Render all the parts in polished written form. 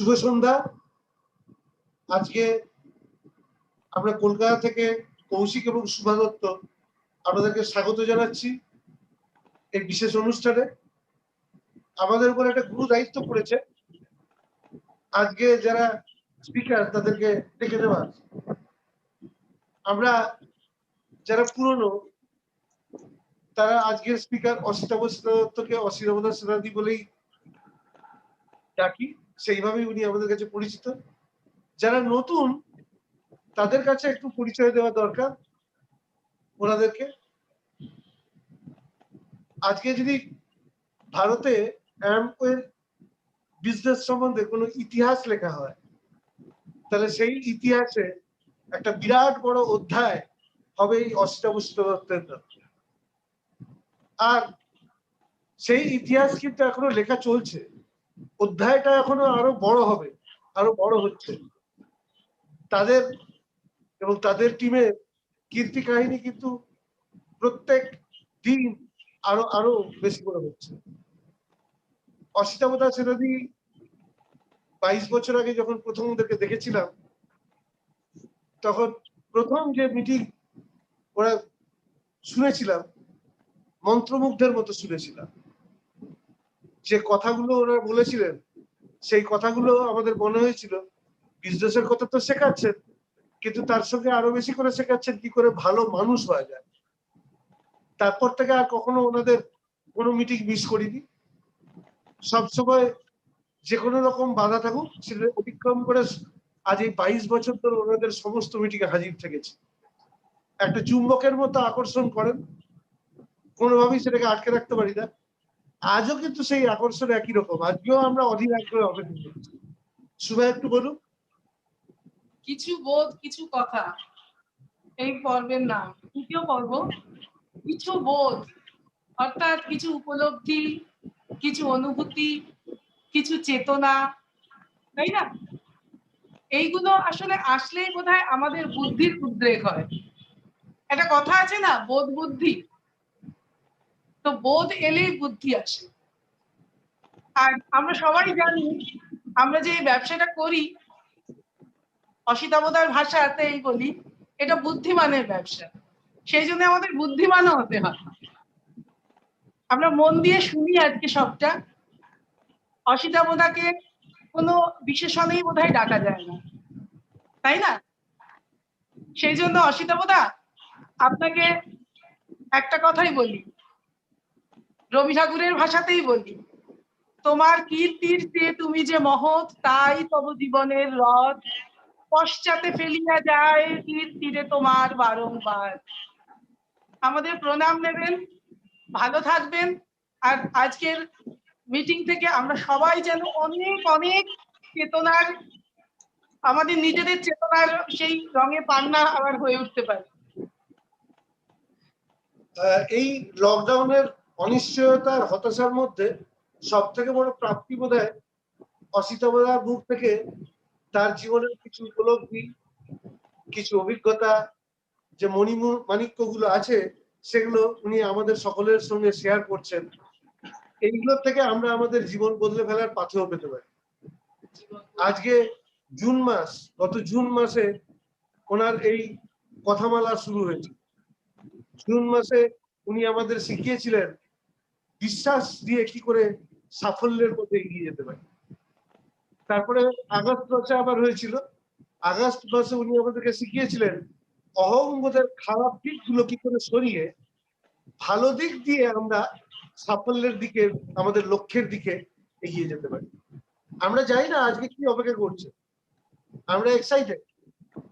শুভ সন্ধ্যা। আজকে আমরা কলকাতা থেকে কৌশিক এবং সুভা দত্ত আপনাদেরকে স্বাগত জানাচ্ছি এই বিশেষ অনুষ্ঠানে। আমাদের উপর একটা গুরু দায়িত্ব পড়েছে আজকে যারা স্পিকার তাদেরকে ডেকে দেওয়ার। আমরা যারা পুরনো তারা আজকের স্পিকার অসিতাভ দত্তকে অসিতাভ সেনাদি বলেই ডাকি, সেইভাবেই উনি আমাদের কাছে পরিচিত। যারা নতুন তাদের কাছে একটু পরিচয় দেওয়া দরকার ওনাদেরকে। আজকে যদি ভারতে অ্যামওয়ের বিজনেস সম্বন্ধে কোনো ইতিহাস লেখা হয় তাহলে সেই ইতিহাসে একটা বিরাট বড় অধ্যায় হবে এই অসিতাভ দত্তের নাম। আর সেই ইতিহাস কিন্তু এখনো লেখা চলছে, অধ্যায়টা এখনো আরো বড় হবে, আরো বড় হচ্ছে। তাদের এবং তাদের টিমের কীর্তি কাহিনী কিন্তু প্রত্যেক দিন আরো আরো বেশি করে হচ্ছে। অসিতাভ সেনাদি 22 বছর আগে যখন প্রথম ওদেরকে দেখেছিলাম তখন প্রথম যে মিটিং ওরা শুনেছিলাম মন্ত্রমুগ্ধের মতো শুনেছিলাম। যে কথাগুলো ওরা বলেছিলেন সেই কথাগুলো আমাদের মনে হয়েছিল বিজনেসের কথা তো শেখাচ্ছেন, কিন্তু তার সঙ্গে আরো বেশি করে শেখাচ্ছেন কি করে ভালো মানুষ হওয়া যায়। তারপর থেকে আর কখনো ওনাদের কোনো মিটিং মিস করিনি। সবসময় যে কোনো রকম বাধা থাকুক সেটা অতিক্রম করে আজ এই 22 বছর ধরে ওনাদের সমস্ত মিটিংয়ে হাজির থেকেছি। একটা চুম্বকের মতো আকর্ষণ করেন, কোনোভাবেই সেটাকে আটকে রাখতে পারি না। আজও কিন্তু সেই আকর্ষণ একই রকম, আজকেও আমরা অধীর আগ্রহে অপেক্ষা করছি। শুভা একটু বলুন। কিছু বোধ কিছু কথা এই পর্বের নাম। তৃতীয় পর্ব কিছু বোধ, অর্থাৎ কিছু উপলব্ধি, কিছু অনুভূতি, কিছু চেতনা, তাই না? এইগুলো আসলে আসলেই বোধহয় আমাদের বুদ্ধির উদ্রেক হয়। একটা কথা আছে না, বোধ বুদ্ধি। তো বোধ এলেই বুদ্ধি আসে। আর আমরা সবাই জানি আমরা যে ব্যবসাটা করি অসিতাভদার ভাষাতেই বলি এটা বুদ্ধিমানের ব্যবসা। সেই জন্য আমাদের বুদ্ধিমানও হতে হয়। আমরা মন দিয়ে শুনি আজকে সবটা। অসিতাভদাকে কোনো বিশেষণেই বোধহয় ডাকা যায় না, তাই না? সেই জন্য অসিতাভদা আপনাকে একটা কথাই বলি, রবি ঠাকুরের ভাষাতেই বলি, তোমার কীর্তির চেয়ে তুমি যে মহৎ, তাই তব জীবনের রথ পশ্চাতে ফেলিয়া যায় কীর্তিরে তোমার বারংবার। আমাদের প্রণাম নেবেন, ভালো থাকবেন। আর আজকের মিটিং থেকে আমরা সবাই যেন অনেক অনেক চেতনার, আমাদের নিজেদের চেতনার সেই রঙে পান্না আবার হয়ে উঠতে পারে। এই লকডাউনের অনিশ্চয়তার হতাশার মধ্যে সব থেকে বড় প্রাপ্তি বোধহয় অসিতাভদার মুখ থেকে তার জীবনের কিছু উপলব্ধি, কিছু অভিজ্ঞতা, যে মাণিক্যগুলো আছে সেগুলো উনি আমাদের সকলের সঙ্গে শেয়ার করছেন। এইগুলোর থেকে আমরা আমাদের জীবন বদলে ফেলার পাথেও পেতে পারি। আজকে জুন মাস, গত জুন মাসে ওনার এই কথামালা শুরু হয়েছে। জুন মাসে উনি আমাদের শিখিয়েছিলেন বিশ্বাস দিয়ে কি করে সাফল্যের পথে এগিয়ে যেতে পারি। তারপরে আগস্ট মাসে আবার হয়েছিল, আগস্ট মাসে উনি আমাদেরকে শিখিয়েছিলেন অহংবোধের খারাপ দিকগুলো কি করে সরিয়ে ভালো দিক দিয়ে আমরা সাফল্যের দিকে, আমাদের লক্ষ্যের দিকে এগিয়ে যেতে পারি। আমরা জানি না আজকে কি অপেক্ষা করছে, আমরা এক্সাইটেড।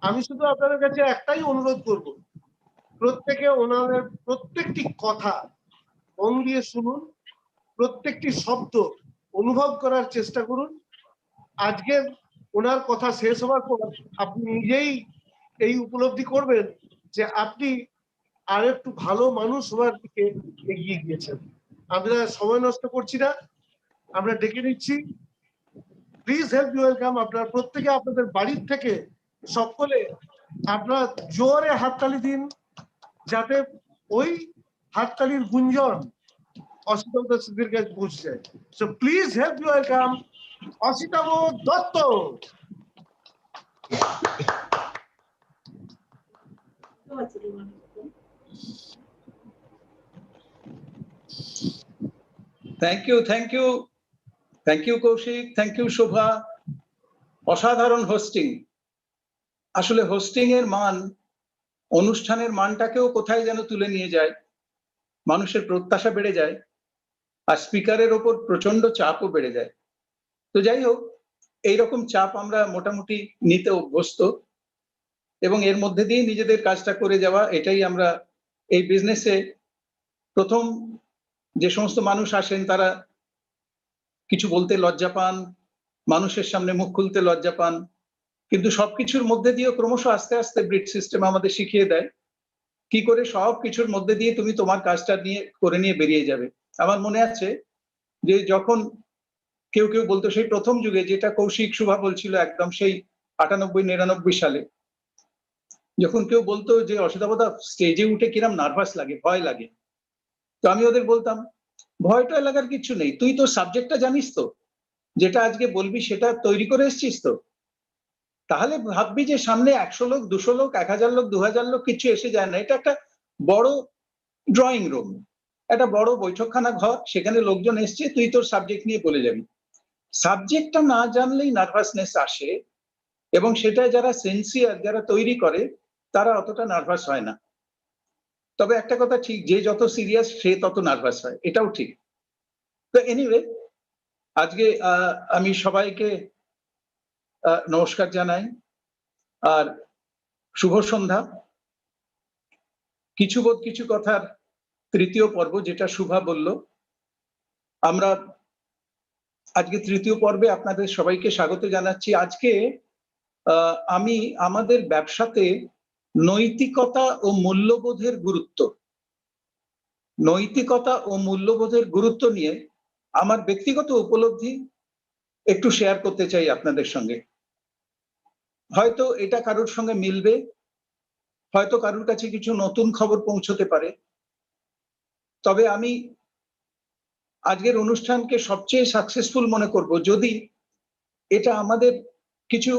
আমি শুধু আপনাদের কাছে একটাই অনুরোধ করব, প্রত্যেকে ওনাদের প্রত্যেকটি কথা মন দিয়ে শুনুন, প্রত্যেকটি শব্দ অনুভব করার চেষ্টা করুন। আজকে ওনার কথা শেষ হওয়ার পর আপনি নিজেই এই উপলব্ধি করবেন যে আপনি আর একটু ভালো মানুষ হওয়ার দিকে এগিয়ে গিয়েছেন। আমরা সময় নষ্ট করছি না, আমরা ডেকে নিচ্ছি, প্লিজ হেল্প ইউ ওয়েলকাম। আপনারা প্রত্যেকে আপনাদের বাড়ির থেকে সকলে আপনারা জোরে হাততালি দিন, যাতে ওই হাততালির গুঞ্জন অসিতাভ দত্তের কাছে পৌঁছে যায়। So please help you welcome Asitabh Dutta. Thank you, thank you, thank you Kaushik, thank you Shobha. অসাধারণ হোস্টিং। আসলে হোস্টিং এর মান অনুষ্ঠানের মানটাকেও কোথায় যেন তুলে নিয়ে যায়, মানুষের প্রত্যাশা বেড়ে যায়, আর স্পিকারের ওপর প্রচন্ড চাপও বেড়ে যায়। তো যাই হোক, এইরকম চাপ আমরা মোটামুটি নিতে অভ্যস্ত, এবং এর মধ্যে দিয়ে নিজেদের কাজটা করে যাওয়া, এটাই আমরা এই বিজনেসে। প্রথম যে সমস্ত মানুষ আসেন তারা কিছু বলতে লজ্জা পান, মানুষের সামনে মুখ খুলতে লজ্জা পান, কিন্তু সবকিছুর মধ্যে দিয়ে ক্রমশ আস্তে আস্তে ব্রিড সিস্টেম আমাদের শিখিয়ে দেয় কি করে সবকিছুর মধ্যে দিয়ে তুমি তোমার কাজটা নিয়ে বেরিয়ে যাবে। আমার মনে আছে যে যখন কেউ কেউ বলতো সেই প্রথম যুগে, যেটা কৌশিক শুভা বলছিল একদম সেই 98-99 সালে, যখন কেউ বলতো যে অসিতাভদা স্টেজে উঠে কিরম নার্ভাস লাগে, ভয় লাগে, তো আমি ওদের বলতাম ভয়টা লাগার কিছু নেই, তুই তো সাবজেক্টটা জানিস তো, যেটা আজকে বলবি সেটা তৈরি করে এসছিস তো, তাহলে ভাববি যে সামনে 100 লোক, 200 লোক, 1000 লোক, 2000 লোক কিছু এসে যায় না, এটা একটা বড় ড্রয়িং রুম, একটা বড় বৈঠকখানা ঘর, সেখানে লোকজন এসছে, তুই তোর সাবজেক্ট নিয়ে বলে যাবি। সাবজেক্টটা না জানলেই নার্ভাসনেস আসে, এবং সেটা যারা সিনসিয়ার, যারা তৈরি করে, তারা অতটা নার্ভাস হয় না। তবে একটা কথা ঠিক, যে যত সিরিয়াস সে তত নার্ভাস হয়, এটাও ঠিক। তো এনিওয়ে, আজকে আমি সবাইকে নমস্কার জানাই, আর শুভ সন্ধ্যা। কিছু কথার তৃতীয় পর্ব, যেটা শুভা বলল, আমরা আজকে তৃতীয় পর্বে আপনাদের সবাইকে স্বাগত জানাচ্ছি। আজকে আমি আমাদের ব্যবসাতে নৈতিকতা ও মূল্যবোধের গুরুত্ব নিয়ে আমার ব্যক্তিগত উপলব্ধি একটু শেয়ার করতে চাই আপনাদের সঙ্গে। হয়তো এটা কারোর সঙ্গে মিলবে, হয়তো কারোর কাছে কিছু নতুন খবর পৌঁছতে পারে, তবে আমি আজকের অনুষ্ঠানকে সবচেয়ে সাকসেসফুল মনে করব যদি এটা আমাদের কিছু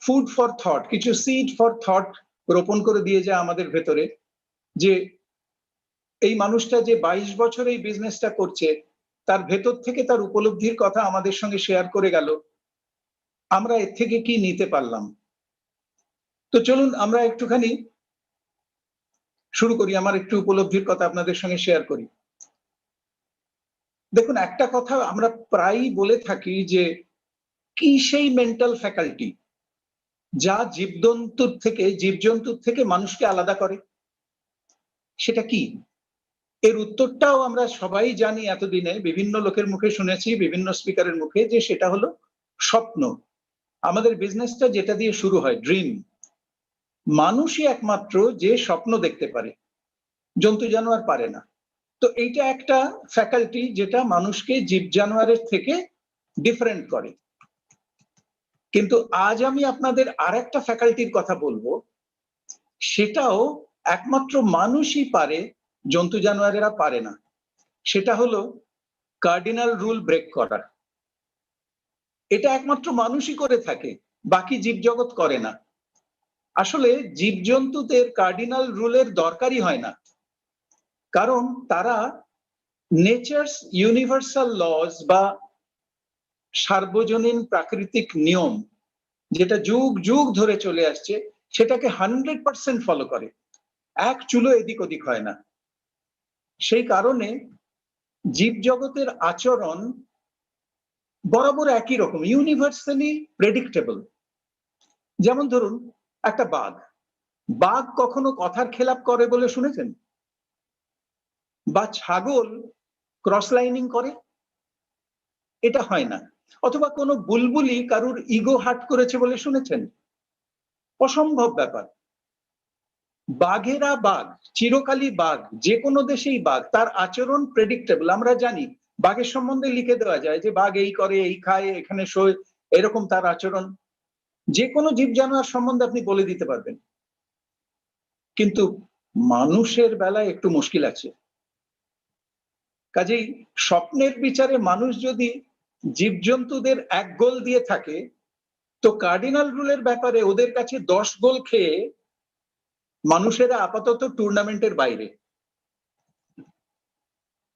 ফুড ফর থট, কিছু সিড ফর থট রোপণ করে দিয়ে যায় আমাদের ভেতরে, যে এই মানুষটা যে 22 বছর এই বিজনেসটা করছে, তার ভেতর থেকে তার উপলব্ধির কথা আমাদের সঙ্গে শেয়ার করে গেল, আমরা এর থেকে কি নিতে পারলাম। তো চলুন আমরা একটুখানি শুরু করি, আমার একটু উপলব্ধির কথা আপনাদের সঙ্গে শেয়ার করি। দেখুন, একটা কথা আমরা প্রায়ই বলে থাকি যে কি সেই মেন্টাল ফ্যাকাল্টি যা জীবজন্তুর থেকে মানুষকে আলাদা করে, সেটা কি? এর উত্তরটাও আমরা সবাই জানি, এতদিনে বিভিন্ন লোকের মুখে শুনেছি, বিভিন্ন স্পিকারের মুখে, যে সেটা হলো স্বপ্ন। আমাদের বিজনেসটা যেটা দিয়ে শুরু হয়, ড্রিম। মানুষই একমাত্র যে স্বপ্ন দেখতে পারে, জন্তু জানোয়ার পারে না। তো এইটা একটা ফ্যাকাল্টি যেটা মানুষকে জীব জানোয়ারের থেকে ডিফারেন্ট করে। কিন্তু আজ আমি আপনাদের আর একটা ফ্যাকাল্টির কথা বলবো, সেটাও একমাত্র মানুষই পারে, জন্তু জানোয়ারেরা পারে না। সেটা হলো কার্ডিনাল রুল ব্রেক করা। এটা একমাত্র মানুষই করে থাকে, বাকি জীবজগৎ করে না। আসলে জীবজন্তুদের কার্ডিনাল রুলের দরকারই হয় না, কারণ তারা নেচারস ইউনিভার্সাল লজ বা সার্বজনীন প্রাকৃতিক নিয়ম, যেটা যুগ যুগ ধরে চলে আসছে, সেটাকে 100% ফলো করে, এক চুলো এদিক ওদিক হয় না। সেই কারণে জীবজগতের আচরণ বরাবর একই রকম, ইউনিভার্সালি প্রেডিক্টেবল। যেমন ধরুন একটা বাঘ কখনো কথার খেলাপ করে বলে শুনেছেন? বা ছাগল ক্রস লাইনিং করে? এটা হয় না। অথবা কোনো বুলবুলি কারুর ইগো হার্ট করেছে বলে শুনেছেন? অসম্ভব ব্যাপার। বাঘেরা বাঘ, চিরকালই বাঘ, যে কোনো দেশেই বাঘ, তার আচরণ প্রেডিক্টেবল। আমরা জানি, বাঘের সম্বন্ধে লিখে দেওয়া যায় যে বাঘ এই করে, এই খায়, এখানে শোয়, এরকম তার আচরণ। যে কোনো জীব জানোয়ার সম্বন্ধে আপনি বলে দিতে পারবেন। কিন্তু মানুষের বেলায় একটু মুশকিল আছে। কাজেই স্বপ্নের বিচারে মানুষ যদি জীবজন্তুদের 1 গোল দিয়ে থাকে, তো কার্ডিনাল রুলের ব্যাপারে ওদের কাছে 10 গোল খেয়ে মানুষেরা আপাতত টুর্নামেন্টের বাইরে।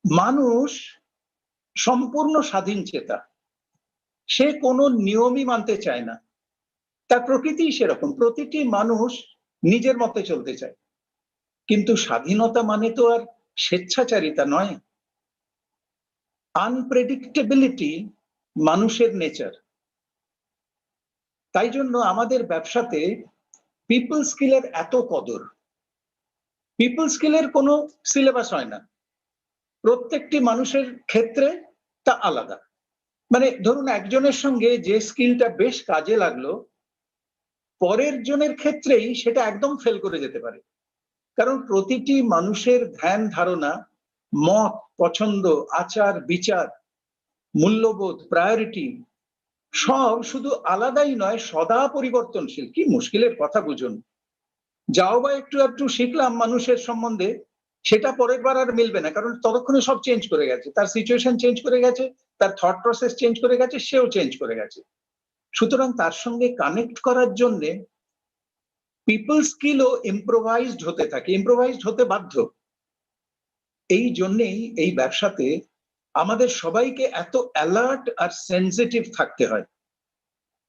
মানুষ সম্পূর্ণ স্বাধীন চেতা, সে কোনো নিয়মই মানতে চায় না, তার প্রকৃতি সেরকম, প্রতিটি মানুষ নিজের মতে চলতে চায়। কিন্তু স্বাধীনতা মানে তো আর স্বেচ্ছাচারিতা নয়। আনপ্রেডিক্টেবিলিটি মানুষের নেচার। তাই জন্য আমাদের ব্যবসাতে পিপল স্কিলের এত কদর। পিপল স্কিলের কোনো সিলেবাস হয় না, প্রত্যেকটি মানুষের ক্ষেত্রে তা আলাদা। মানে ধরুন একজনের সঙ্গে যে স্কিলটা বেশ কাজে লাগলো, পরের জনের ক্ষেত্রেই সেটা একদম ফেল করে যেতে পারে। কারণ প্রতিটি মানুষের ধ্যান ধারণা, মত, পছন্দ, আচার বিচার, মূল্যবোধ, প্রায়োরিটি সব শুধু আলাদাই নয়, সদা পরিবর্তনশীল। কি মুশকিলের কথা বুঝুন। যাও বা একটু একটু শিখলাম মানুষের সম্বন্ধে, সেটা পরের বার আর মিলবে না, কারণ ততক্ষণে সব চেঞ্জ করে গেছে, তার সিচুয়েশন চেঞ্জ করে গেছে, তার থট প্রসেস চেঞ্জ করে গেছে, সেও চেঞ্জ করে গেছে। সুতরাং তার সঙ্গে কানেক্ট করার জন্য পিপল স্কিলও ইম্প্রোভাইজড হতে থাকে, ইম্প্রোভাইজড হতে বাধ্য। এই জন্যেই এই ব্যবসাতে আমাদের সবাইকে এত অ্যালার্ট আর সেনসিটিভ থাকতে হয়।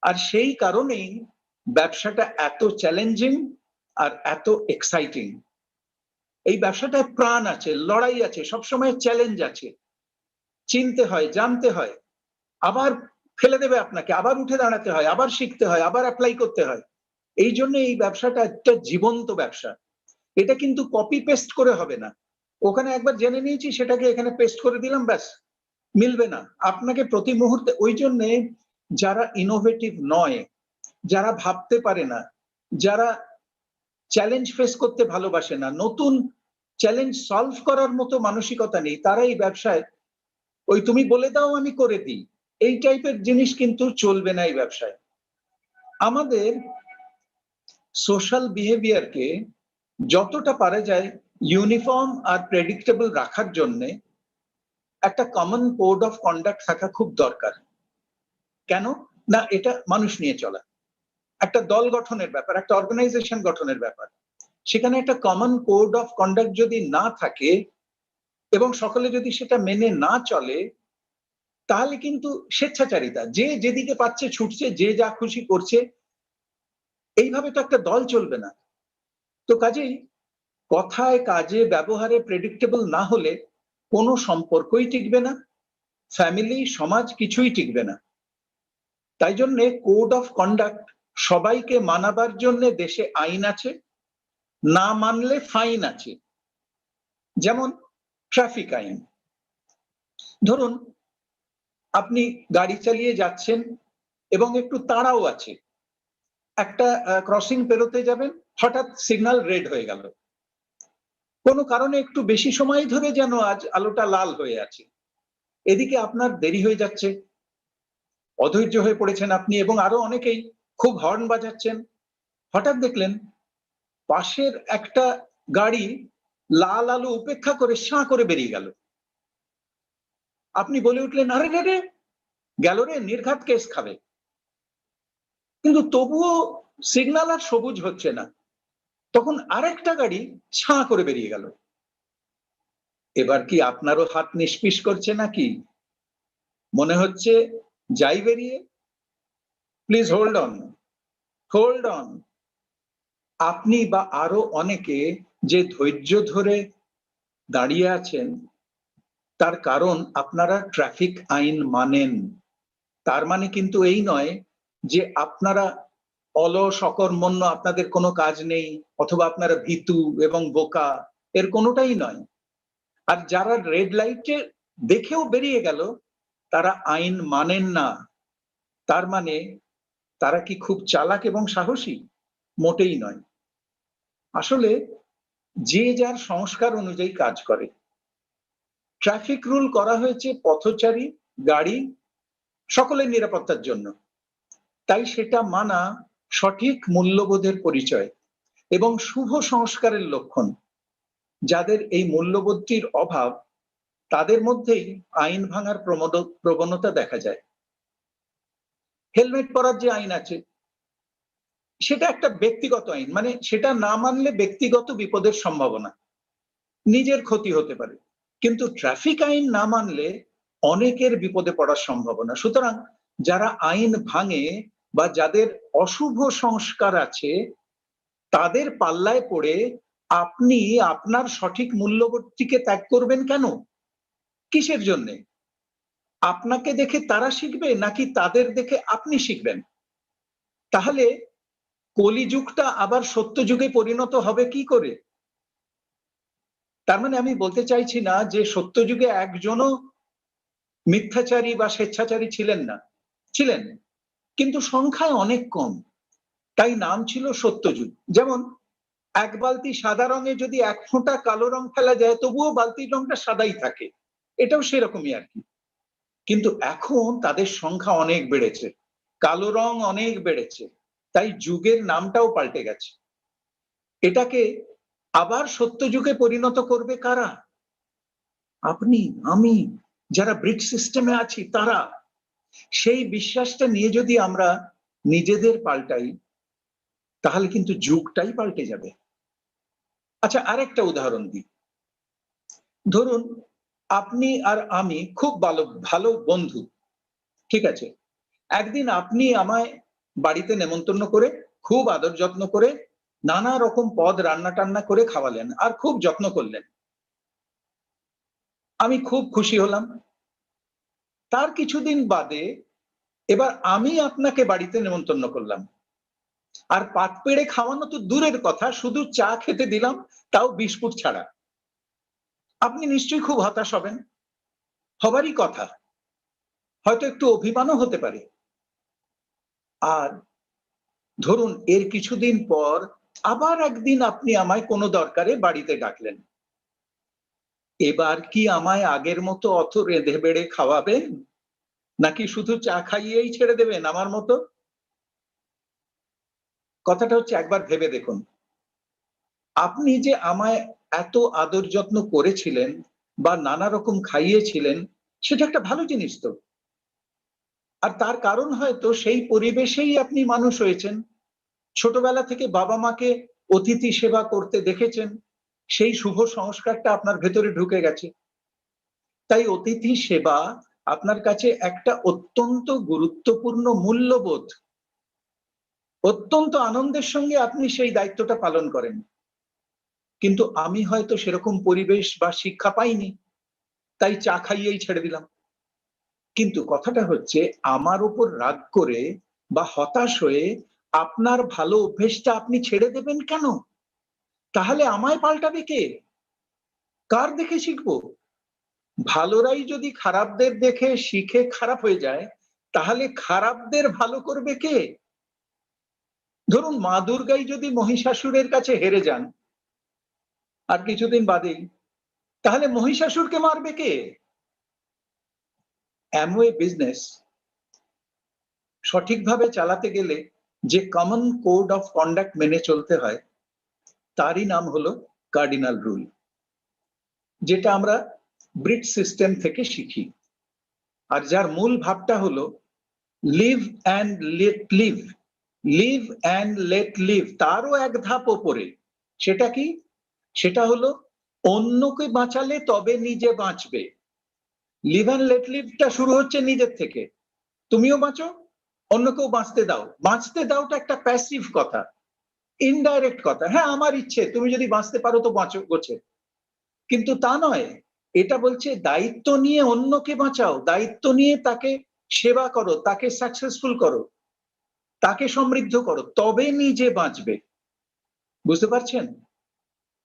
আর সেই কারণেই ব্যবসাটা এত চ্যালেঞ্জিং আর এত এক্সাইটিং। এই ব্যবসাটায় প্রাণ আছে, লড়াই আছে, সবসময় চ্যালেঞ্জ আছে, চিনতে হয়, জানতে হয়, আবার ফেলে দেবে আপনাকে, আবার উঠে দাঁড়াতে হয়, আবার শিখতে হয়, আবার অ্যাপ্লাই করতে হয়। এই জন্য এই ব্যবসাটা একটা জীবন্ত ব্যবসা। এটা কিন্তু কপি পেস্ট করে হবে না। ওখানে একবার জেনে নিয়েছি, সেটাকে এখানে পেস্ট করে দিলাম, ব্যাস, মিলবে না। আপনাকে প্রতি মুহূর্তে, ওই জন্যে যারা ইনোভেটিভ নয়, যারা ভাবতে পারে না, যারা চ্যালেঞ্জ ফেস করতে ভালোবাসে না, নতুন চ্যালেঞ্জ সলভ করার মতো মানসিকতা নেই, তারা এই ব্যবসায় ওই তুমি বলে দাও আমি করে দিই, এই টাইপের জিনিস কিন্তু চলবে না এই ব্যবসায়। আমাদের সোশ্যাল বিহেভিয়ারকে যতটা পারা যায় ইউনিফর্ম আর প্রেডিক্টেবল রাখার জন্য একটা কমন কোড অফ কন্ডাক্ট থাকা খুব দরকার। কেন না, এটা মানুষ নিয়ে চলা, একটা দল গঠনের ব্যাপার, একটা অর্গানাইজেশন গঠনের ব্যাপার। সেখানে একটা কমন কোড অফ কন্ডাক্ট যদি না থাকে এবং সকলে যদি সেটা মেনে না চলে, তাহলে কিন্তু স্বেচ্ছাচারিতা, যে যেদিকে পাচ্ছে ছুটছে, যে যা খুশি করছে, এইভাবে তো একটা দল চলবে না। তো কাজেই কথায়, কাজে, ব্যবহারে প্রেডিক্টেবল না হলে কোনো সম্পর্কই টিকবে না, ফ্যামিলি, সমাজ কিছুই টিকবে না। তাই জন্য কোড অফ কন্ডাক্ট সবাইকে মানাবার জন্য দেশে আইন আছে, না মানলে ফাইন আছে। যেমন ট্রাফিক আইন। ধরুন আপনি গাড়ি চালিয়ে যাচ্ছেন এবং একটু তাড়াও আছে, একটা ক্রসিং পেরোতে যাবেন, হঠাৎ সিগন্যাল রেড হয়ে গেল, কোনো কারণে একটু বেশি সময় ধরে যেন আজ আলোটা লাল হয়ে আছে, এদিকে আপনার দেরি হয়ে যাচ্ছে, অধৈর্য হয়ে পড়েছেন আপনি এবং আরো অনেকেই খুব হর্ন বাজাচ্ছেন। হঠাৎ দেখলেন পাশের একটা গাড়ি লাল আলো উপেক্ষা করে সাঁ করে বেরিয়ে গেল। আপনি বলে উঠলেন, আরে রে রে, গেল রে, নির্ঘাত কেস খাবে। কিন্তু তবুও সিগন্যাল আর সবুজ হচ্ছে না, তখন আরেকটা গাড়ি ছাঁ করে বেরিয়ে গেল। এবার কি আপনারও হাত নিষ্পিস করছে নাকি? মনে হচ্ছে যাই বেরিয়ে, please hold on, hold on. আপনি বা আরো অনেকে যে ধৈর্য ধরে দাঁড়িয়ে আছেন, তার কারণ আপনারা ট্রাফিক আইন মানেন। তার মানে কিন্তু এই নয় যে আপনারা অলস, অকর্মণ্য, আপনাদের কোনো কাজ নেই, অথবা আপনারা ভীতু এবং বোকা, এর কোনোটাই নয়। আর যারা রেড লাইটে দেখেও বেরিয়ে গেল, তারা আইন মানেন না। তার মানে তারা কি খুব চালাক এবং সাহসী? মোটেই নয়। আসলে যে যার সংস্কার অনুযায়ী কাজ করে। ট্রাফিক রুল করা হয়েছে পথচারী, গাড়ি, সকলের নিরাপত্তার জন্য। তাই সেটা মানা সঠিক মূল্যবোধের পরিচয় এবং শুভ সংস্কারের লক্ষণ। যাদের এই মূল্যবোধটির অভাব, তাদের মধ্যেই আইন ভাঙার প্রবণতা দেখা যায়। হেলমেট পরার যে আইন আছে সেটা একটা ব্যক্তিগত আইন, মানে সেটা না মানলে ব্যক্তিগত বিপদের সম্ভাবনা, নিজের ক্ষতি হতে পারে। কিন্তু ট্রাফিক আইন না মানলে অনেকের বিপদে পড়ার সম্ভাবনা। সুতরাং যারা আইন ভাঙে বা যাদের অশুভ সংস্কার আছে তাদের পাল্লায় পড়ে আপনি আপনার সঠিক মূল্যবোধটিকে ত্যাগ করবেন কেন? কিসের জন্যে? আপনাকে দেখে তারা শিখবে নাকি তাদের দেখে আপনি শিখবেন? তাহলে কলিযুগটা আবার সত্য যুগে পরিণত হবে কি করে? তার মানে আমি বলতে চাইছি না যে সত্য যুগে একজনও মিথ্যাচারী বা স্বেচ্ছাচারী ছিলেন না, ছিলেন, কিন্তু সংখ্যায় অনেক কম, তাই নাম ছিল সত্যযুগ। যেমন এক বালতি সাদা রঙে যদি এক ফোঁটা কালো রং ফেলা যায় তবুও বালতির রংটা সাদাই থাকে, এটাও সেরকমই আর কি। কিন্তু এখন তাদের সংখ্যা অনেক বেড়েছে, কালো রং অনেক বেড়েছে, তাই যুগের নামটাও পাল্টে গেছে। এটাকে আবার সত্য যুগে পরিণত করবে কারা? আপনি, আমি, যারা ব্রিজ সিস্টেমে আছি তারা। সেই বিশ্বাসটা নিয়ে যদি আমরা নিজেদের পাল্টাই তাহলে কিন্তু যুগটাই পাল্টে যাবে। আচ্ছা, আরেকটা উদাহরণ দিই। ধরুন আপনি আর আমি খুব ভালো বন্ধু, ঠিক আছে? একদিন আপনি আমায় বাড়িতে নেমন্তন্ন করে খুব আদর যত্ন করে নানা রকম পদ রান্না টান্না করে খাওয়ালেন আর খুব যত্ন করলেন। আমি খুব খুশি হলাম। তার কিছুদিন বাদে এবার আমি আপনাকে বাড়িতে নেমন্তন্ন করলাম, আর পাত পেড়ে খাওয়ানো তো দূরের কথা, শুধু চা খেতে দিলাম, তাও বিস্কুট ছাড়া। আপনি নিশ্চয়ই খুব হতাশ হবেন, হবারই কথা, হয়তো একটু অভিমানও হতে পারে। আর ধরুন এর কিছুদিন পর আবার একদিন আপনি আমায় কোনো দরকারে বাড়িতে ডাকলেন। এবার কি আমায় আগের মতো অত রেঁধে বেড়ে খাওয়াবেন, নাকি শুধু চা খাইয়েই ছেড়ে দেবেন আমার মতো? কথাটা হচ্ছে একবার ভেবে দেখুন, আপনি যে আমায় এত আদর যত্ন করেছিলেন বা নানা রকম খাইয়েছিলেন, সেটা একটা ভালো জিনিস তো। আর তার কারণ হয়তো সেই পরিবেশেই আপনি মানুষ হয়েছেন, ছোটবেলা থেকে বাবা মাকে অতিথি সেবা করতে দেখেছেন, সেই শুভ সংস্কারটা আপনার ভেতরে ঢুকে গেছে। তাই অতিথি সেবা আপনার কাছে একটা অত্যন্ত গুরুত্বপূর্ণ মূল্যবোধ। অত্যন্ত আনন্দের সঙ্গে আপনি সেই দায়িত্বটা পালন করেন। কিন্তু আমি হয়তো সেরকম পরিবেশ বা শিক্ষা পাইনি, তাই চা খাইয়েই ছেড়ে দিলাম। কিন্তু কথাটা হচ্ছে আমার উপর রাগ করে বা হতাশ হয়ে আপনার ভালো অভ্যেসটা আপনি ছেড়ে দেবেন কেন? তাহলে আমায় পাল্টাবে কে? কার দেখে শিখবো? ভালোরাই যদি খারাপদের দেখে শিখে খারাপ হয়ে যায়, তাহলে খারাপদের ভালো করবে কে? ধরুন মা দুর্গাই যদি মহিষাসুরের কাছে হেরে যান আর কিছুদিন বাদেই, তাহলে মহিষাসুরকে মারবে কে? অ্যামওয়ে বিজনেস সঠিকভাবে চালাতে গেলে যে কমন কোড অফ কন্ডাক্ট মেনে চলতে হয় তারই নাম হলো কার্ডিনাল রুল, যেটা আমরা ব্রিট সিস্টেম থেকে শিখি। আর যার মূল ভাবটা হলো live and let live, live and let live, তারও এক ধাপ ওপরে। সেটা কি? সেটা হলো অন্যকে বাঁচালে তবে নিজে বাঁচবে। লিভ অ্যান্ড লেট লিভটা শুরু হচ্ছে নিজের থেকে। তুমিও বাঁচো, অন্যকেও বাঁচতে দাও। বাঁচতে দাওটা একটা প্যাসিভ কথা, ইনডাইরেক্ট কথা। হ্যাঁ, আমার ইচ্ছে, তুমি যদি বাঁচতে পারো তো বাঁচো গোছে, কিন্তু তা নয়। এটা বলছে দায়িত্ব নিয়ে অন্যকে বাঁচাও, দায়িত্ব নিয়ে তাকে সেবা করো, তাকে সাকসেসফুল করো, তাকে সমৃদ্ধ করো, তবে নিজে বাঁচবে। বুঝতে পারছেন?